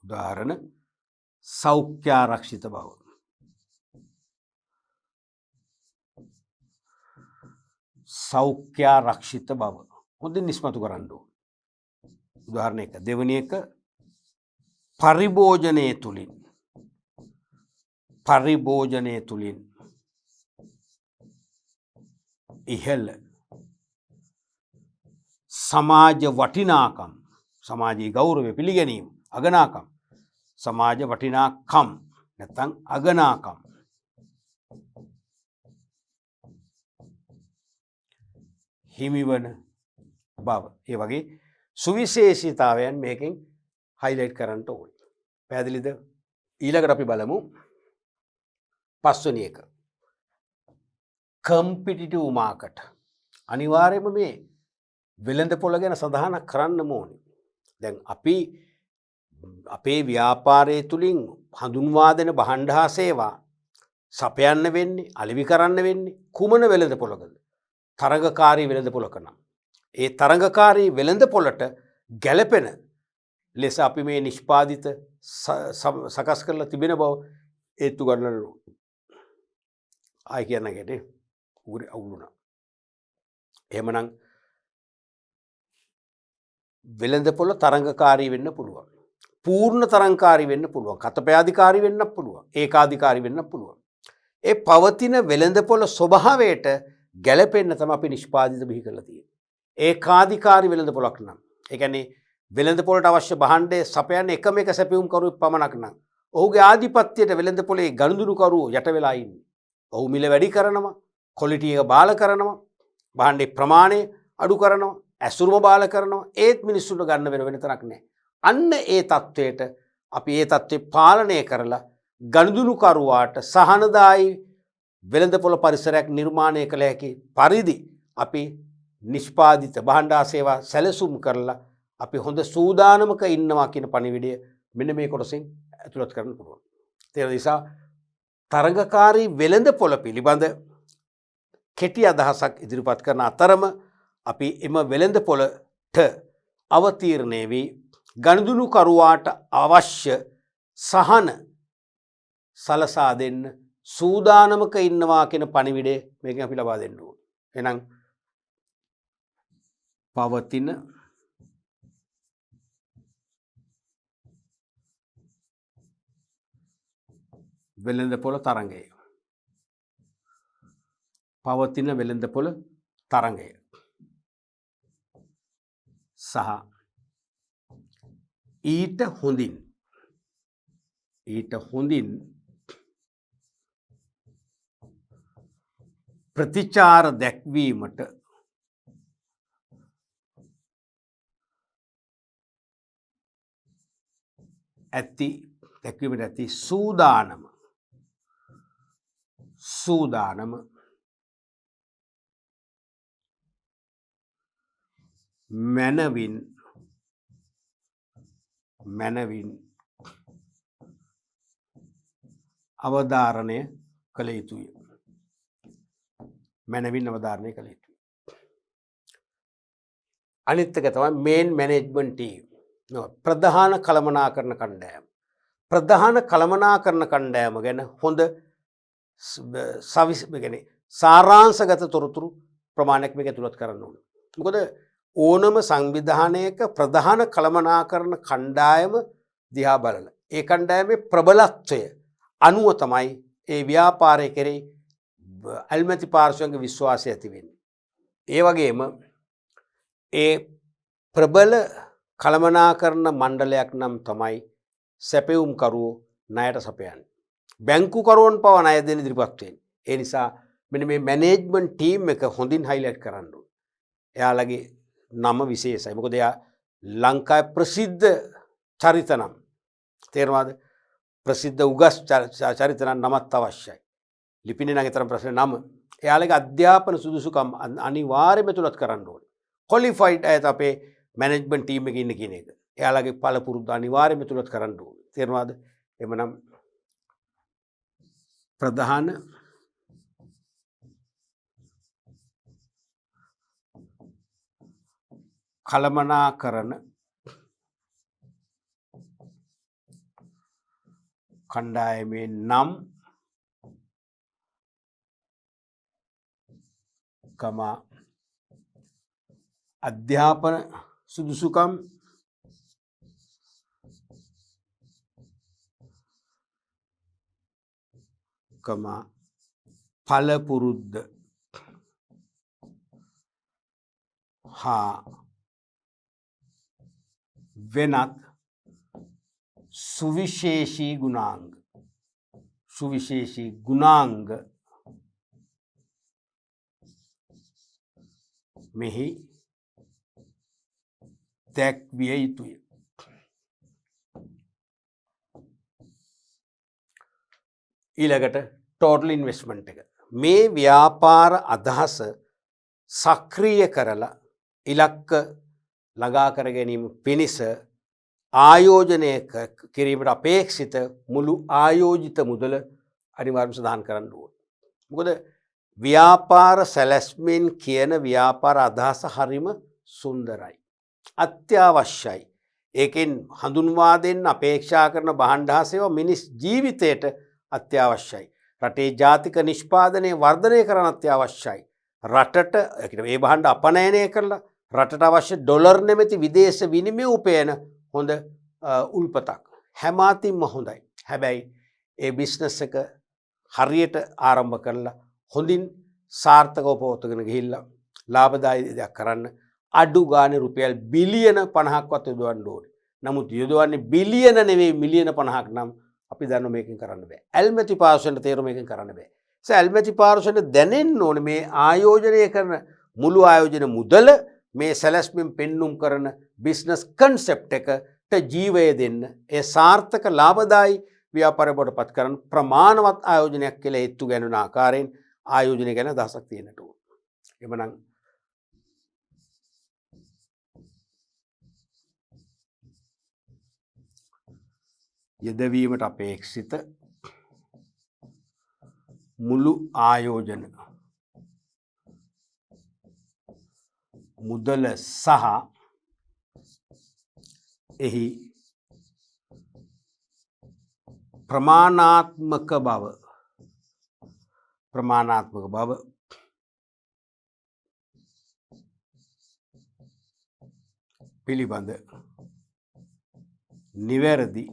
උදාහරණ සෞඛ්‍ය ආරක්ෂිත බව. හොඳින් ඉස්මතු කරන්න ඕන. උදාහරණ එක. දෙවෙනි එක පරිභෝජනය තුළින් ඉහළ සමාජ වටිනාකම්, සමාජයේ ගෞරවය පිළිගැනීම, අගනාකම්, සමාජ වටිනාකම් නැත්නම් අගනාකම් හිමිවන බව. ඒ වගේ සුවිශේෂීතාවයන් මේකෙන් හයිලයිට් කරන්න ඕනේ. පැහැදිලිද? ඊළඟට අපි බලමු පස්වෙනි එක. Competitive market. අනිවාර්යයෙන්ම මේ වෙළඳ පොළ ගැන සඳහනක් කරන්න ඕනේ. දැන් අපි අපේ ව්‍යාපාරය තුළින් හඳුන්වා දෙන භාණ්ඩ හා සේවා සපයන්න වෙන්නේ, අලෙවි කරන්න වෙන්නේ කුමන වෙළඳ පොළකද? තරගකාරී වෙළඳ පොළක නම්. ඒ තරගකාරී වෙළඳ පොළට ගැළපෙන ලෙස අපි මේ නිෂ්පාදිත සකස් කරලා තිබෙන බව ඒත්තු ගන්නට ඕනේ. ආයි කියන්න ගැටේ උගුරේ අවුලුණා. එහෙමනම් වෙළඳ පොළ තරංගකාරී වෙන්න පුළුවන්. පූර්ණ තරංකාරී වෙන්න පුළුවන්. කතපයාධිකාරී වෙන්න පුළුවන්. ඒකාධිකාරී වෙන්න පුළුවන්. ඒ පවතින වෙළඳ පොළ ස්වභාවයට ගැළපෙන්න තමයි අපි නිෂ්පාදිත බිහි කරලා තියෙන්නේ. ඒකාධිකාරී වෙළඳ පොළක් නම්, ඒ කියන්නේ වෙළඳ පොළට අවශ්‍ය භාණ්ඩය සපයන්නේ එකම එක සැපයුම් කරුවෙක් පමණක් නම්, ඔහුගේ ආධිපත්‍යයට වෙළඳ පොළේ ගනුදෙනු කරුවෝ යට වෙලා ඉන්නේ. ඔහු මිල වැඩි කරනවා, ක්වොලිටි එක බාල කරනවා, භාණ්ඩේ ප්‍රමාණය අඩු කරනවා, ඇසුරුම බාල කරනවා. ඒත් මිනිස්සුන්ට ගන්න වෙන තරක් නැහැ. අන්න ඒ තත්වයට අපි ඒ තත්ත්වේ පාලනය කරලා ගනුදෙනු කරුවාට සහනදායි වෙළඳ පොළ පරිසරයක් නිර්මාණය කළ හැකි පරිදි අපි නිෂ්පාදිත භාණ්ඩ සේවා සැලසුම් කරලා අපි හොඳ සූදානමක ඉන්නවා කියන පණිවිඩය මෙන්න මේ කොටසෙන් ඇතුළත් කරන්න පුළුවන්. ඒ නිසා තරගකාරී වෙළඳ පොළ පිළිබඳ කෙටි අදහසක් ඉදිරිපත් කරන අතරම අපි එම වෙළඳ පොළට අවතීර්ණය වී ගනුදෙනු කරුවාට අවශ්‍ය සහන සලසා දෙන්න සූදානමක ඉන්නවා කියන පණිවිඩය මේකෙන් අපි ලබා දෙන්න ඕනේ. එහෙනම් පවතින වෙළඳ පොළ තරඟය. පවතින වෙළඳ පොළ තරඟය සහ ඊට හොඳින් ප්‍රතිචාර දැක්වීමට ඇති සූදානම මැනවින් අවධාරණය කළ යුතුය. අනිත් එක තමයි මේන් මැනේජ්මන්ට් ටීම්. ප්‍රධාන කළමනාකරණ කණ්ඩායම. ප්‍රධාන කළමනාකරණ කණ්ඩායම ගැන හොඳ සාරාංශගත තොරතුරු ප්‍රමාණයක් මේක ඇතුළත් කරන්න ඕන. මොකද ඕනම සංවිධානයක ප්‍රධාන කළමනාකරණ කණ්ඩායම දිහා බලලා ඒ කණ්ඩායමේ ප්‍රබලත්වය අනුව තමයි ඒ ව්‍යාපාරය කෙරෙහි අල්මැති පාර්ශ්වයන්ගේ විශ්වාසය ඇති වෙන්නේ. ඒ වගේම ඒ ප්‍රබල කළමනාකරණ මණ්ඩලයක් නම් තමයි සැපයුම් කරුවෝ ණයට සපයන්නේ. බැංකුකරුවන් පවා ණය දෙන්න ඉදිරිපත් වෙන්නේ. ඒ නිසා මෙන්න මේ මැනේජ්මන්ට් ටීම් එක හොඳින් හයිලයිට් කරන්න ඕනේ. එයාලගේ නම විශේෂයි. මොකද එයා ලංකාවේ ප්‍රසිද්ධ චරිත නම්. තේරෙනවද? ප්‍රසිද්ධ උගස් චරිත නම් නමත් අවශ්‍යයි. ලිපිනේ නම් තරම් ප්‍රශ්න නම. එයාලගේ අධ්‍යාපන සුදුසුකම් අනිවාර්යයෙන්ම තුලත් කරන්න ඕනේ. ක්වොලිෆයිඩ් අයත් අපේ මැනේජ්මන්ට් ටීම් එකේ ඉන්න කියන එක. එයාලගේ පළපුරුද්ද අනිවාර්යයෙන්ම තුලත් කරන්න ඕනේ. තේරෙනවද? එමනම් ප්‍රධාන කළමනාකරණ කණ්ඩායමේ නම් අධ්‍යාපන සුදුසුකම් පළපුරුද්ද හා වෙනත් සුවිශේෂී ගුණාංග මෙහි දැක්විය යුතුය. ඊළඟට ටෝටල් ඉන්වෙස්ට්මන්ට් එක. මේ ව්‍යාපාර අදහස සක්‍රිය කරලා ඉලක්ක ළඟා කර ගැනීම පිණිස ආයෝජනය කිරීමට අපේක්ෂිත මුළු ආයෝජිත මුදල අනිවාර්යයෙන්ම සඳහන් කරන්න ඕනේ. මොකද ව්‍යාපාර සැලැස්මෙන් කියන ව්‍යාපාර අදහස හරිම සුන්දරයි. අත්‍යවශ්‍යයි. ඒකෙන් හඳුන්වා දෙන්න අපේක්ෂා කරන භාණ්ඩ හා සේවා මිනිස් ජීවිතයට අත්‍යවශ්‍යයි. රටේ ජාතික නිෂ්පාදනය වර්ධනය කරන්න අත්‍යවශ්‍යයි. රටට ඒ භාණ්ඩ අපනයනය කරලා රටට අවශ්‍ය ඩොලර් නැමැති විදේශ විනිමය උපයන හොඳ උල්පතක්. හැම අතින්ම හොඳයි. හැබැයි ඒ බිස්නස් එක හරියට ආරම්භ කරලා හොඳින් සාර්ථකව පවත්වාගෙන ගිහිල්ලා ලාභදායී දෙයක් කරන්න අඩු ගානේ රුපියල් බිලියන 50ක්වත් යොදවන්න ඕනේ. නමුත් යොදවන්නේ බිලියන නෙවෙයි මිලියන 50ක් නම් අපි දන්නවා මේකෙන් කරන්න බෑ. ඇල්මැති පාර්ශ්වයට තේරුම මේකෙන් කරන්න බෑ. ඒ ඇල්මැති පාර්ශ්වයට දැනෙන්න ඕනේ මේ ආයෝජනය කරන මුළු ආයෝජන මුදල මේ සැලැස්මෙන් පෙන්눔 කරන බිස්නස් කන්සෙප්ට් එකට ජීවය දෙන්න ඒ සාර්ථක ලාභදායී ව්‍යාපාරය බවට පත් කරන ප්‍රමාණවත් ආයෝජනයක් කියලා හේතු ගන්නන ආකාරයෙන් ආයෝජනය ගැන අදහසක් තියෙනට ඕන. එමනම් යෙදවීමට අපේක්ෂිත මුළු ආයෝජන මුදල සහ එහි ප්‍රමාණාත්මක බව පිළිබඳ නිවැරදි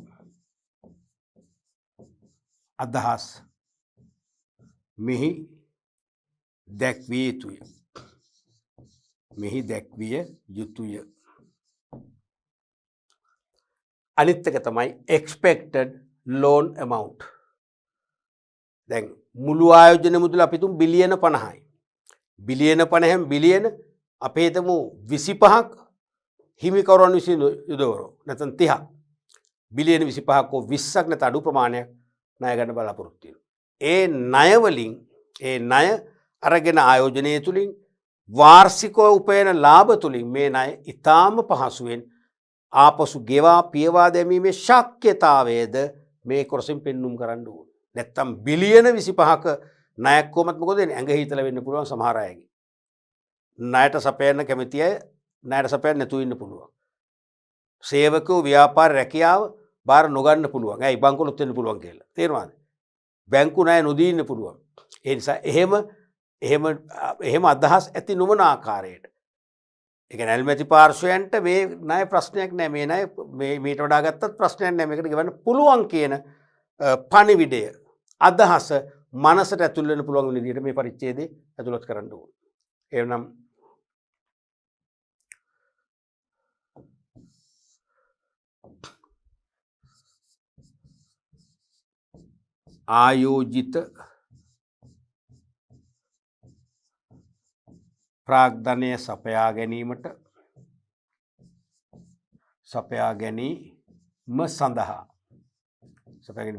අදහස් මෙහි දැක්විය යුතුය. අනිත් එක තමයි expected loan amount. දැන් මුළු ආයෝජන මුදල අපි තුන් බිලියන 50යි. බිලියන 50න් බිලියන අපි හිතමු 25ක් හිමිකරුවන් විසින් යොදවනවා. නැත්නම් 30ක්. බිලියන 25ක් හෝ 20ක් නැත අඩු ප්‍රමාණයක් ණය ගන්න බලාපොරොත්තු වෙනවා. ඒ ණය වලින් ඒ ණය අරගෙන ආයෝජනය තුලින් වාර්ෂිකව උපයන ලාභ තුලින් මේ ණය ඊටාම පහසුවෙන් ආපසු ගෙවා පියවා දැමීමේ ශක්්‍යතාවයද මේ කොරසින් පෙන්눔 කරන්න ඕනේ. නැත්තම් බිලියන 25ක ණයක් කොමත් මොකද වෙන්නේ? ඇඟ හිතලා වෙන්න පුළුවන් සමහර අයගේ. ණයට සපයන්න කැමති අය ණයට සපයන්න නැතුව ඉන්න පුළුවන්. සේවකයෝ ව්‍යාපාර රැකියාව බාර නොගන්න පුළුවන්. ඇයි බංකොලොත් වෙන්න පුළුවන් කියලා. තේරෙනවද? බැංකු ණය නොදී ඉන්න පුළුවන්. ඒ නිසා එහෙම අදහස් ඇති නොවන ආකාරයට ඒ කියන්නේ ඇල්මැති පාර්ශ්වයන්ට මේ ණය ප්‍රශ්නයක් නෑ. මේ ණය මීට වඩා ගත්තත් ප්‍රශ්නයක් නෑ. මේකට ගෙවන්න පුළුවන් කියන පණිවිඩය අදහස මනසට ඇතුල් වෙන්න පුළුවන් විදිහට මේ පරිච්ඡේදය ඇතුළත් කරන්න ඕනේ. එවනම් ආයෝජිත ප්‍රාග්ධනය සපයා ගැනීම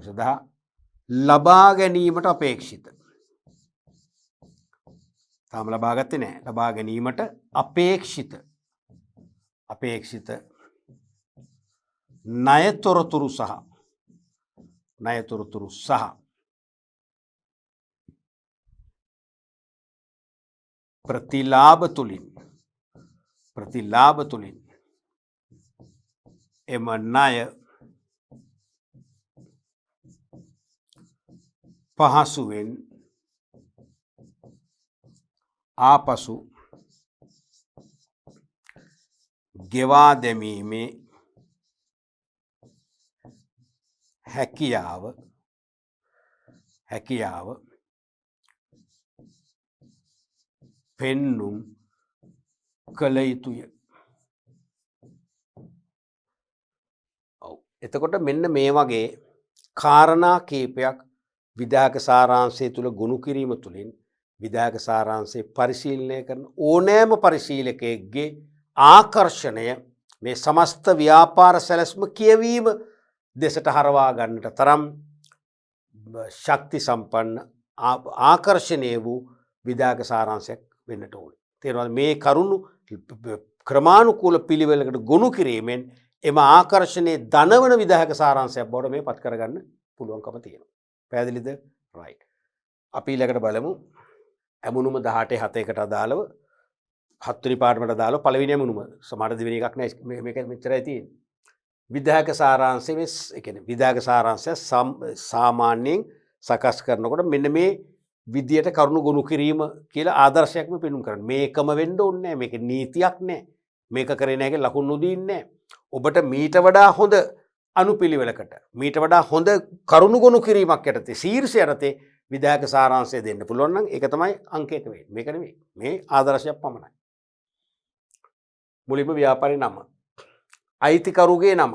සඳහා ලබා ගැනීමට අපේක්ෂිත. තාම ලබා ගත්තේ නැහැ. ලබා ගැනීමට අපේක්ෂිත ණයතොරතුරු සහ ප්‍රතිලාභ තුලින් එම ණය පහසුවෙන් ආපසු ගෙවා දැමීමේ හැකියාව පෙන්눔 කළ යුතුය. එතකොට මෙන්න මේ වගේ කාරණා කීපයක් විධායක සාරාංශය තුල ගොනු කිරීම තුළින් විධායක සාරාංශය පරිශීලනය කරන ඕනෑම පරිශීලකයෙක්ගේ ආකර්ෂණය මේ සමස්ත ව්‍යාපාර සැලැස්ම කියවීම දෙසට හරවා ගන්නට තරම් ශක්ති සම්පන්න ආකර්ෂණීය වූ විධායක සාරාංශයක් වෙන්නට ඕනේ. තේරෙනවද? මේ කරුණු ක්‍රමානුකූල පිළිවෙලකට ගොනු කිරීමෙන් එම ආකර්ෂණයේ ධනවන විධායක සාරාංශයක් බවට මේ පත් කරගන්න පුළුවන්කම තියෙනවා. පැහැදිලිද? රයිට්. අපි ඊළඟට බලමු ඇමුණුම 18/7කට අදාළව 7 වෙනි පාඩමට අදාළව පළවෙනි ඇමුණුම. සමහර දෙවෙනි එකක් නෑ මේක මෙච්චරයි තියෙන්නේ. විධායක සාරාංශය මේ ඒ කියන්නේ විධායක සාරාංශය සාමාන්‍යයෙන් සකස් කරනකොට මෙන්න මේ විදියට කරුණු ගොනු කිරීම කියලා ආදර්ශයක්ම පෙන්වුම් කරන්න. මේකම වෙන්න ඕනේ නෑ. මේක නීතියක් නෑ. මේක කරේ නැහැ කියලා ලකුණු නොදීන්නේ නෑ. ඔබට මීට වඩා හොඳ අනුපිළිවෙලකට මීට වඩා හොඳ කරුණු ගොනු කිරීමක් යටතේ ශීර්ෂය යටතේ විධායක සාරාංශය දෙන්න පුළුවන් නම් ඒක තමයි අංක 1 වෙන්නේ. මේක නෙවෙයි. මේ ආදර්ශයක් පමණයි. මුලින්ම ව්‍යාපාරේ නම. අයිතිකරුගේ නම.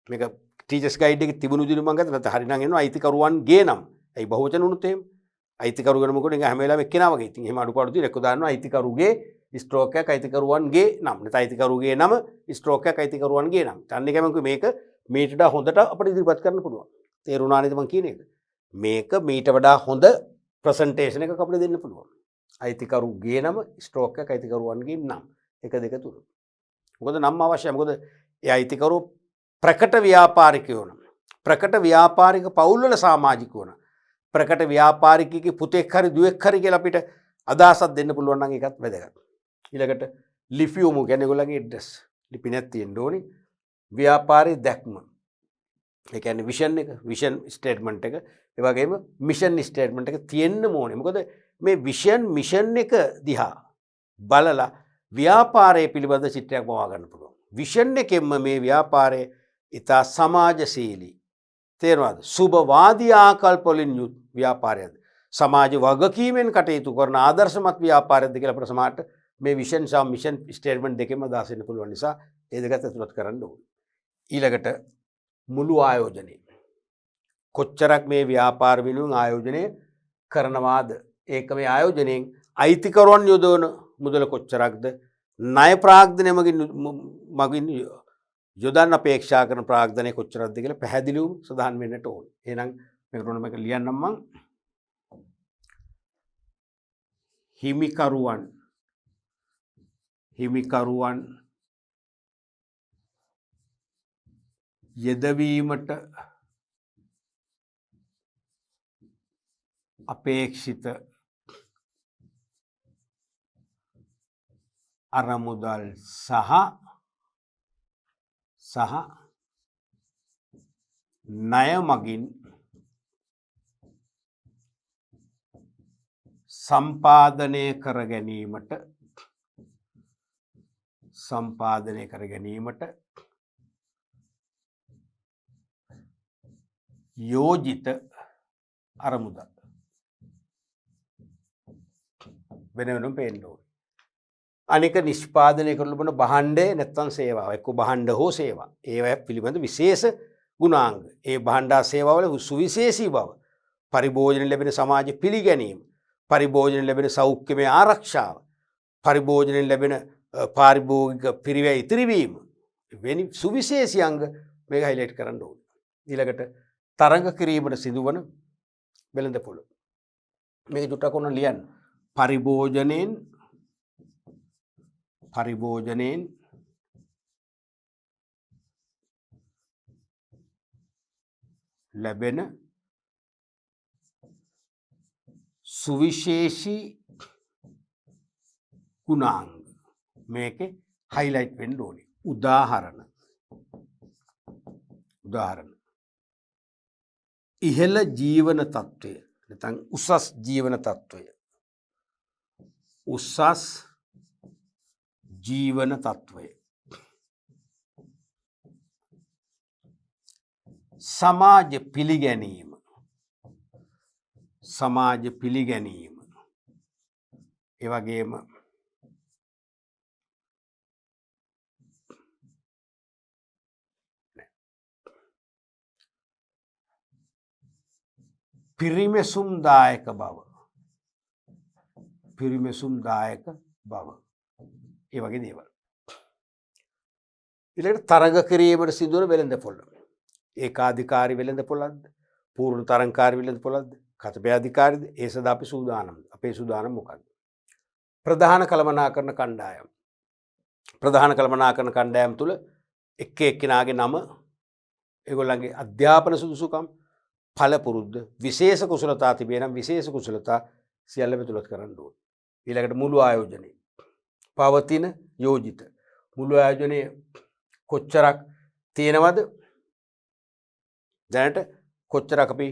මේක ටීචර්ස් ගයිඩ් එකේ තිබුණු විදිහට මම ගත්තා. නැත්නම් හරිනම් එනවා අයිතිකරුවන්ගේ නම. ඇයි බහුවචන උනුත් එහෙම? අයිතිකරු ගැන මොකද? හැම වෙලාවෙම එක්කෙනා වගේ. ඉතින් එහෙම අඩුපාඩු තියෙන එක්ක දානවා අයිතිකරුගේ ස්ට්‍රෝක් එකක් අයිතිකරුවන්ගේ නම. නැත්නම් අයිතිකරුගේ නම ස්ට්‍රෝක් එකක් අයිතිකරුවන්ගේ නම. අන්න එකම මේක මීට වඩා හොඳට අපිට ඉදිරිපත් කරන්න පුළුවන්. තේරුණා නේද මම කියන එක? මේක මීට වඩා හොඳ ප්‍රසන්ටේෂන් එකක් අපිට දෙන්න පුළුවන්. අයිතිකරුගේ නම ස්ට්‍රෝක් එකක් අයිතිකරුවන්ගේ නම් 1 2 3. මොකද නම් අවශ්‍යයි. මොකද ඒ අයිතිකරු ප්‍රකට ව්‍යාපාරිකයෝ නම් ප්‍රකට ව්‍යාපාරික පවුල් වල සමාජිකයෝ නම් ප්‍රකට ව්‍යාපාරිකයෙකුගේ පුතෙක් හරි දුවෙක් හරි කියලා අපිට අදහසක් දෙන්න පුළුවන් නම් ඒකත් වැදගත්. ඊළඟට ලිෆියුමු කියන්නේ ඒගොල්ලන්ගේ ඇඩ්‍රස්. ලිපිනයක් තියෙන්න ඕනේ. ව්‍යාපාරේ දැක්ම. ඒ කියන්නේ විෂන් එක, විෂන් ස්ටේට්මන්ට් එක, ඒ වගේම මිෂන් ස්ටේට්මන්ට් එක තියෙන්න ඕනේ. මොකද මේ විෂන් මිෂන් එක දිහා බලලා ව්‍යාපාරය පිළිබඳ චිත්‍රයක් මවා ගන්න පුළුවන්. විෂන් එකෙන්ම මේ ව්‍යාපාරය ඉතා සමාජශීලී තේරෙනවද? සුබවාදී ආකල්ප වලින් යුත් ව්‍යාපාරයක්ද? සමාජ වගකීමෙන් කටයුතු කරන ආදර්ශමත් ව්‍යාපාරයක්ද කියලා අපිට සමහරට මේ විෂන් සහ මිෂන් ස්ටේට්මන්ට් දෙකෙන්ම අදහස් වෙන්න පුළුවන් නිසා ඒ දෙකත් ඇතුළත් කරන්න ඕනේ. ඊළඟට මුළු ආයෝජනය. කොච්චරක් මේ ව්‍යාපාර වෙනුවෙන් ආයෝජනය කරනවාද? ඒක මේ ආයෝජනයෙන් අයිතිකරුවන් යොදවන මුදල කොච්චරක්ද? ණය ප්‍රාග්ධනය මගින් යොදන්න අපේක්ෂා කරන ප්‍රාග්ධනය කොච්චරක්ද කියලා පැහැදිලිවම සඳහන් වෙන්නට ඕනේ. එහෙනම් මේක ලියන්නම් මම. හිමිකරුවන් යෙදවීමට අපේක්ෂිත අරමුදල් සහ ණය මගින් සම්පාදනය කර ගැනීමට යෝජිත අරමුදල් වෙනම පේන්න ඕනේ. අනික නිෂ්පාදනය කරන ලබන භාණ්ඩය නැත්නම් සේවාව එක්ක භාණ්ඩ හෝ සේවා ඒවා පිළිබඳ විශේෂ ගුණාංග ඒ භාණ්ඩා සේවාවල සුවිශේෂී බව පරිභෝජන ලැබෙන සමාජ පිළිගැනීම පරිභෝජන ලැබෙන සෞඛ්‍යමය ආරක්ෂාව පරිභෝජන ලැබෙන පාරිභෝගික පිරිවැය ඉතිරිවීම වෙනි සුවිශේෂී අංග මේක හයිලයිට් කරන්න ඕනේ. ඊළඟට තරඟ කිරීමට සිදුවන වෙළඳපොළ මේක චුට්ටක් ඔන්න ලියන්න. පරිභෝජනයෙන් ලැබෙන සුවිශේෂී ගුණාංග මේකේ හයිලයිට් වෙන්න ඕනේ. උදාහරණ ඉහළ ජීවන තත්ත්වය නැත්නම් උසස් ජීවන තත්ත්වය සමාජ පිළිගැනීම ඒ වගේම පිරිමැසුම්දායක බව ඒ වගේ දේවල්. ඊළඟට තරඟ කිරීමට සිදුවන වෙළඳපොළ. ඒකාධිකාරී වෙළඳපොළක්ද? පූර්ණ තරංකාරී වෙළඳපොළක්ද? කතපයාධිකාරීද? ඒ සඳහා අපි සූදානම්ද? අපේ සූදානම මොකක්ද? ප්‍රධාන කළමනාකරන කණ්ඩායම්. ප්‍රධාන කළමනාකරන කණ්ඩායම් තුළ එක්ක එක්කෙනාගේ නම, ඒගොල්ලන්ගේ අධ්‍යාපන සුදුසුකම්, පළපුරුද්ද, විශේෂ කුසලතා තිබේ නම් විශේෂ කුසලතා සියල්ලම තුලත් කරන්න ඕනේ. ඊළඟට මුළු ආයෝජනයේ පවතින යෝජිත මුළු ආයෝජනයේ කොච්චරක් තියෙනවද, දැනට කොච්චරක් අපි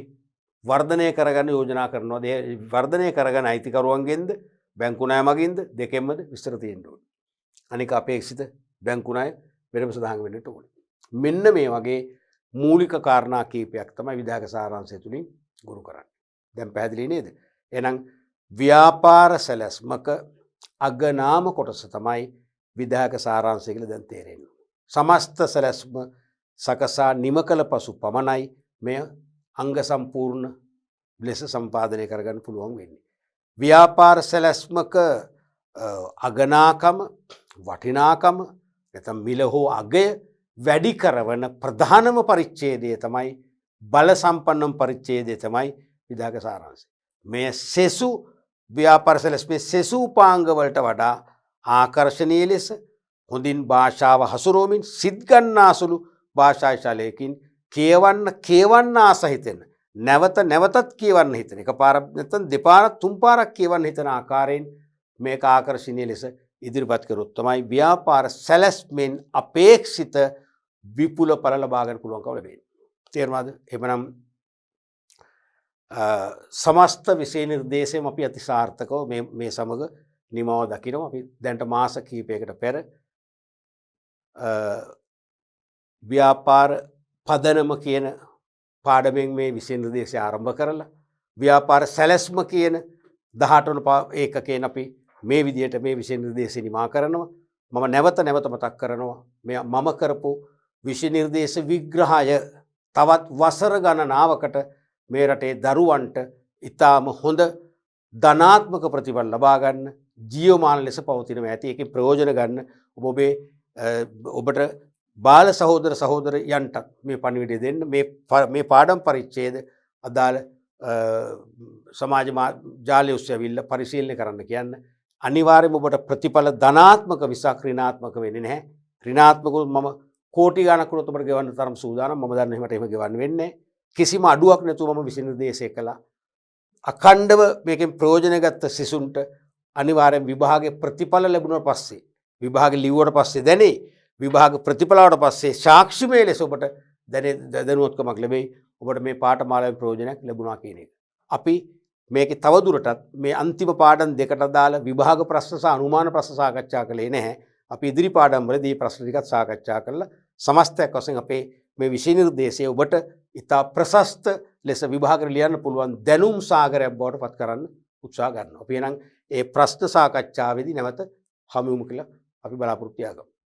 වර්ධනය කරගන්න යෝජනා කරනවද, ඒ වර්ධනය කරගන්න අයිතිකරුවන්ගෙන්ද බැංකු ණය මගින්ද දෙකෙන්මද විස්තර තියෙන්න ඕනේ. අනික අපේක්ෂිත බැංකු ණය වෙනම සඳහන් වෙන්නට ඕනේ. මෙන්න මේ වගේ මූලික කාරණා කීපයක් තමයි විධායක සාරාංශය තුලින් ගුරු කරන්නේ. දැන් පැහැදිලි නේද? එහෙනම් ව්‍යාපාර සැලැස්මක අගනාම කොටස තමයි විධායක සාරාංශය කියලා දැන් තේරෙන්නේ. සමස්ත සැලැස්ම සකසා නිම කළ පසු පමණයි මෙය අංග සම්පූර්ණ ලෙස සම්පාදනය කරගන්න පුළුවන් වෙන්නේ. ව්‍යාපාර සැලැස්මක අගනාකම, වටිනාකම, නැත්නම් මිල හෝ අගය වැඩි කරවන ප්‍රධානම පරිච්ඡේදය තමයි බල සම්පන්නම පරිච්ඡේදය තමයි විධායක සාරාංශය. මේ සෙසු ව්‍යාපාර සැලැස්මේ සෙසු උපාංග වලට වඩා ආකර්ශනීය ලෙස හොඳින් භාෂාව හසුරුවමින් සිත් ගන්නාසුළු භාෂා ශෛලයකින් කියවන්න ආස හිතෙන, නැවත නැවතත් කියවන්න හිතෙන, එකපාරක් නැත්නම් දෙපාරක් තුන් පාරක් කියවන්න හිතන ආකාරයෙන් මේක ආකර්ශනීය ලෙස ඉදිරිපත් කරොත් තමයි ව්‍යාපාර සැලැස්මෙන් අපේක්ෂිත විපුල ඵල ලබා ගන්න පුළුවන්කම ලැබෙන්නේ. තේරුණාද? එhmenan සමස්ත විෂය නිර්දේශයම අපි අතිසාර්ථකව මේ සමග නිමව දකිනවා. අපි දැන්ට මාස කිහිපයකට පෙර ව්‍යාපාර පදනම කියන පාඩමෙන් මේ විෂය නිර්දේශය ආරම්භ කරලා ව්‍යාපාර සැලැස්ම කියන 18 වන ඒකකයෙන් අපි මේ විදිහට මේ විෂය නිර්දේශය නිමා කරනවා. මම නැවත මතක් කරනවා මේ මම කරපු විෂය නිර්දේශ විග්‍රහය තවත් වසර ගණනාවකට මේ රටේ දරුවන්ට ඉතාම හොඳ ධනාත්මක ප්‍රතිඵල ලබා ගන්න ජීවමාන ලෙස පවතිනවා ඇති. ඒකේ ප්‍රයෝජන ගන්න ඔබට බාල සහෝදර සහෝදරයන්ට මේ පණිවිඩය දෙන්න. මේ පාඩම් පරිච්ඡේද අදාළ සමාජ ජාලය ඔස්සේ ඇවිල්ලා පරිශීලනය කරන්න කියන්න. අනිවාර්යයෙන්ම ඔබට ප්‍රතිඵල ධනාත්මක විසක් ඍණාත්මක වෙන්නේ නැහැ. ඍණාත්මක මම කෝටි ගණක් වුණත් ඔබට ගෙවන්න තරම් සූදානම්. මම දන්න එහෙම ගෙවන්න වෙන්නේ කිසිම අඩුවක් නැතුව මම විෂය නිර්දේශය කළා. අඛණ්ඩව මේකෙන් ප්‍රයෝජන ගත්ත සිසුන්ට අනිවාර්යෙන් විභාගයේ ප්‍රතිඵල ලැබුණාට පස්සේ, විභාගේ ලිව්වට පස්සේ දැනේ, විභාග ප්‍රතිඵලවට පස්සේ සාක්ෂිමය ලෙස ඔබට දැනුවත්කමක් ලැබෙයි. ඔබට මේ පාඨමාලාවේ ප්‍රයෝජනයක් ලැබුණා කියන එක. අපි මේකේ තවදුරටත් මේ අන්තිම පාඩම් දෙකට දාලා විභාග ප්‍රශ්න සහ අනුමාන ප්‍රශ්න සාකච්ඡා කළේ නැහැ. අපි ඉදිරි පාඩම් වලදී ප්‍රශ්න ටිකත් සාකච්ඡා කරලා සමස්තයක් වශයෙන් අපේ මේ විෂය නිර්දේශය ඔබට ඉතා ප්‍රශස්ත ලෙස විභාගයට ලියන්න පුළුවන් දැනුම් සාගරයක් බවට පත් කරන්න උත්සාහ ගන්නවා. අපි එහෙනම් ඒ ප්‍රශ්න සාකච්ඡාවේදී නැවත හමු වෙමු කියලා අපි බලාපොරොත්තු වෙනවා.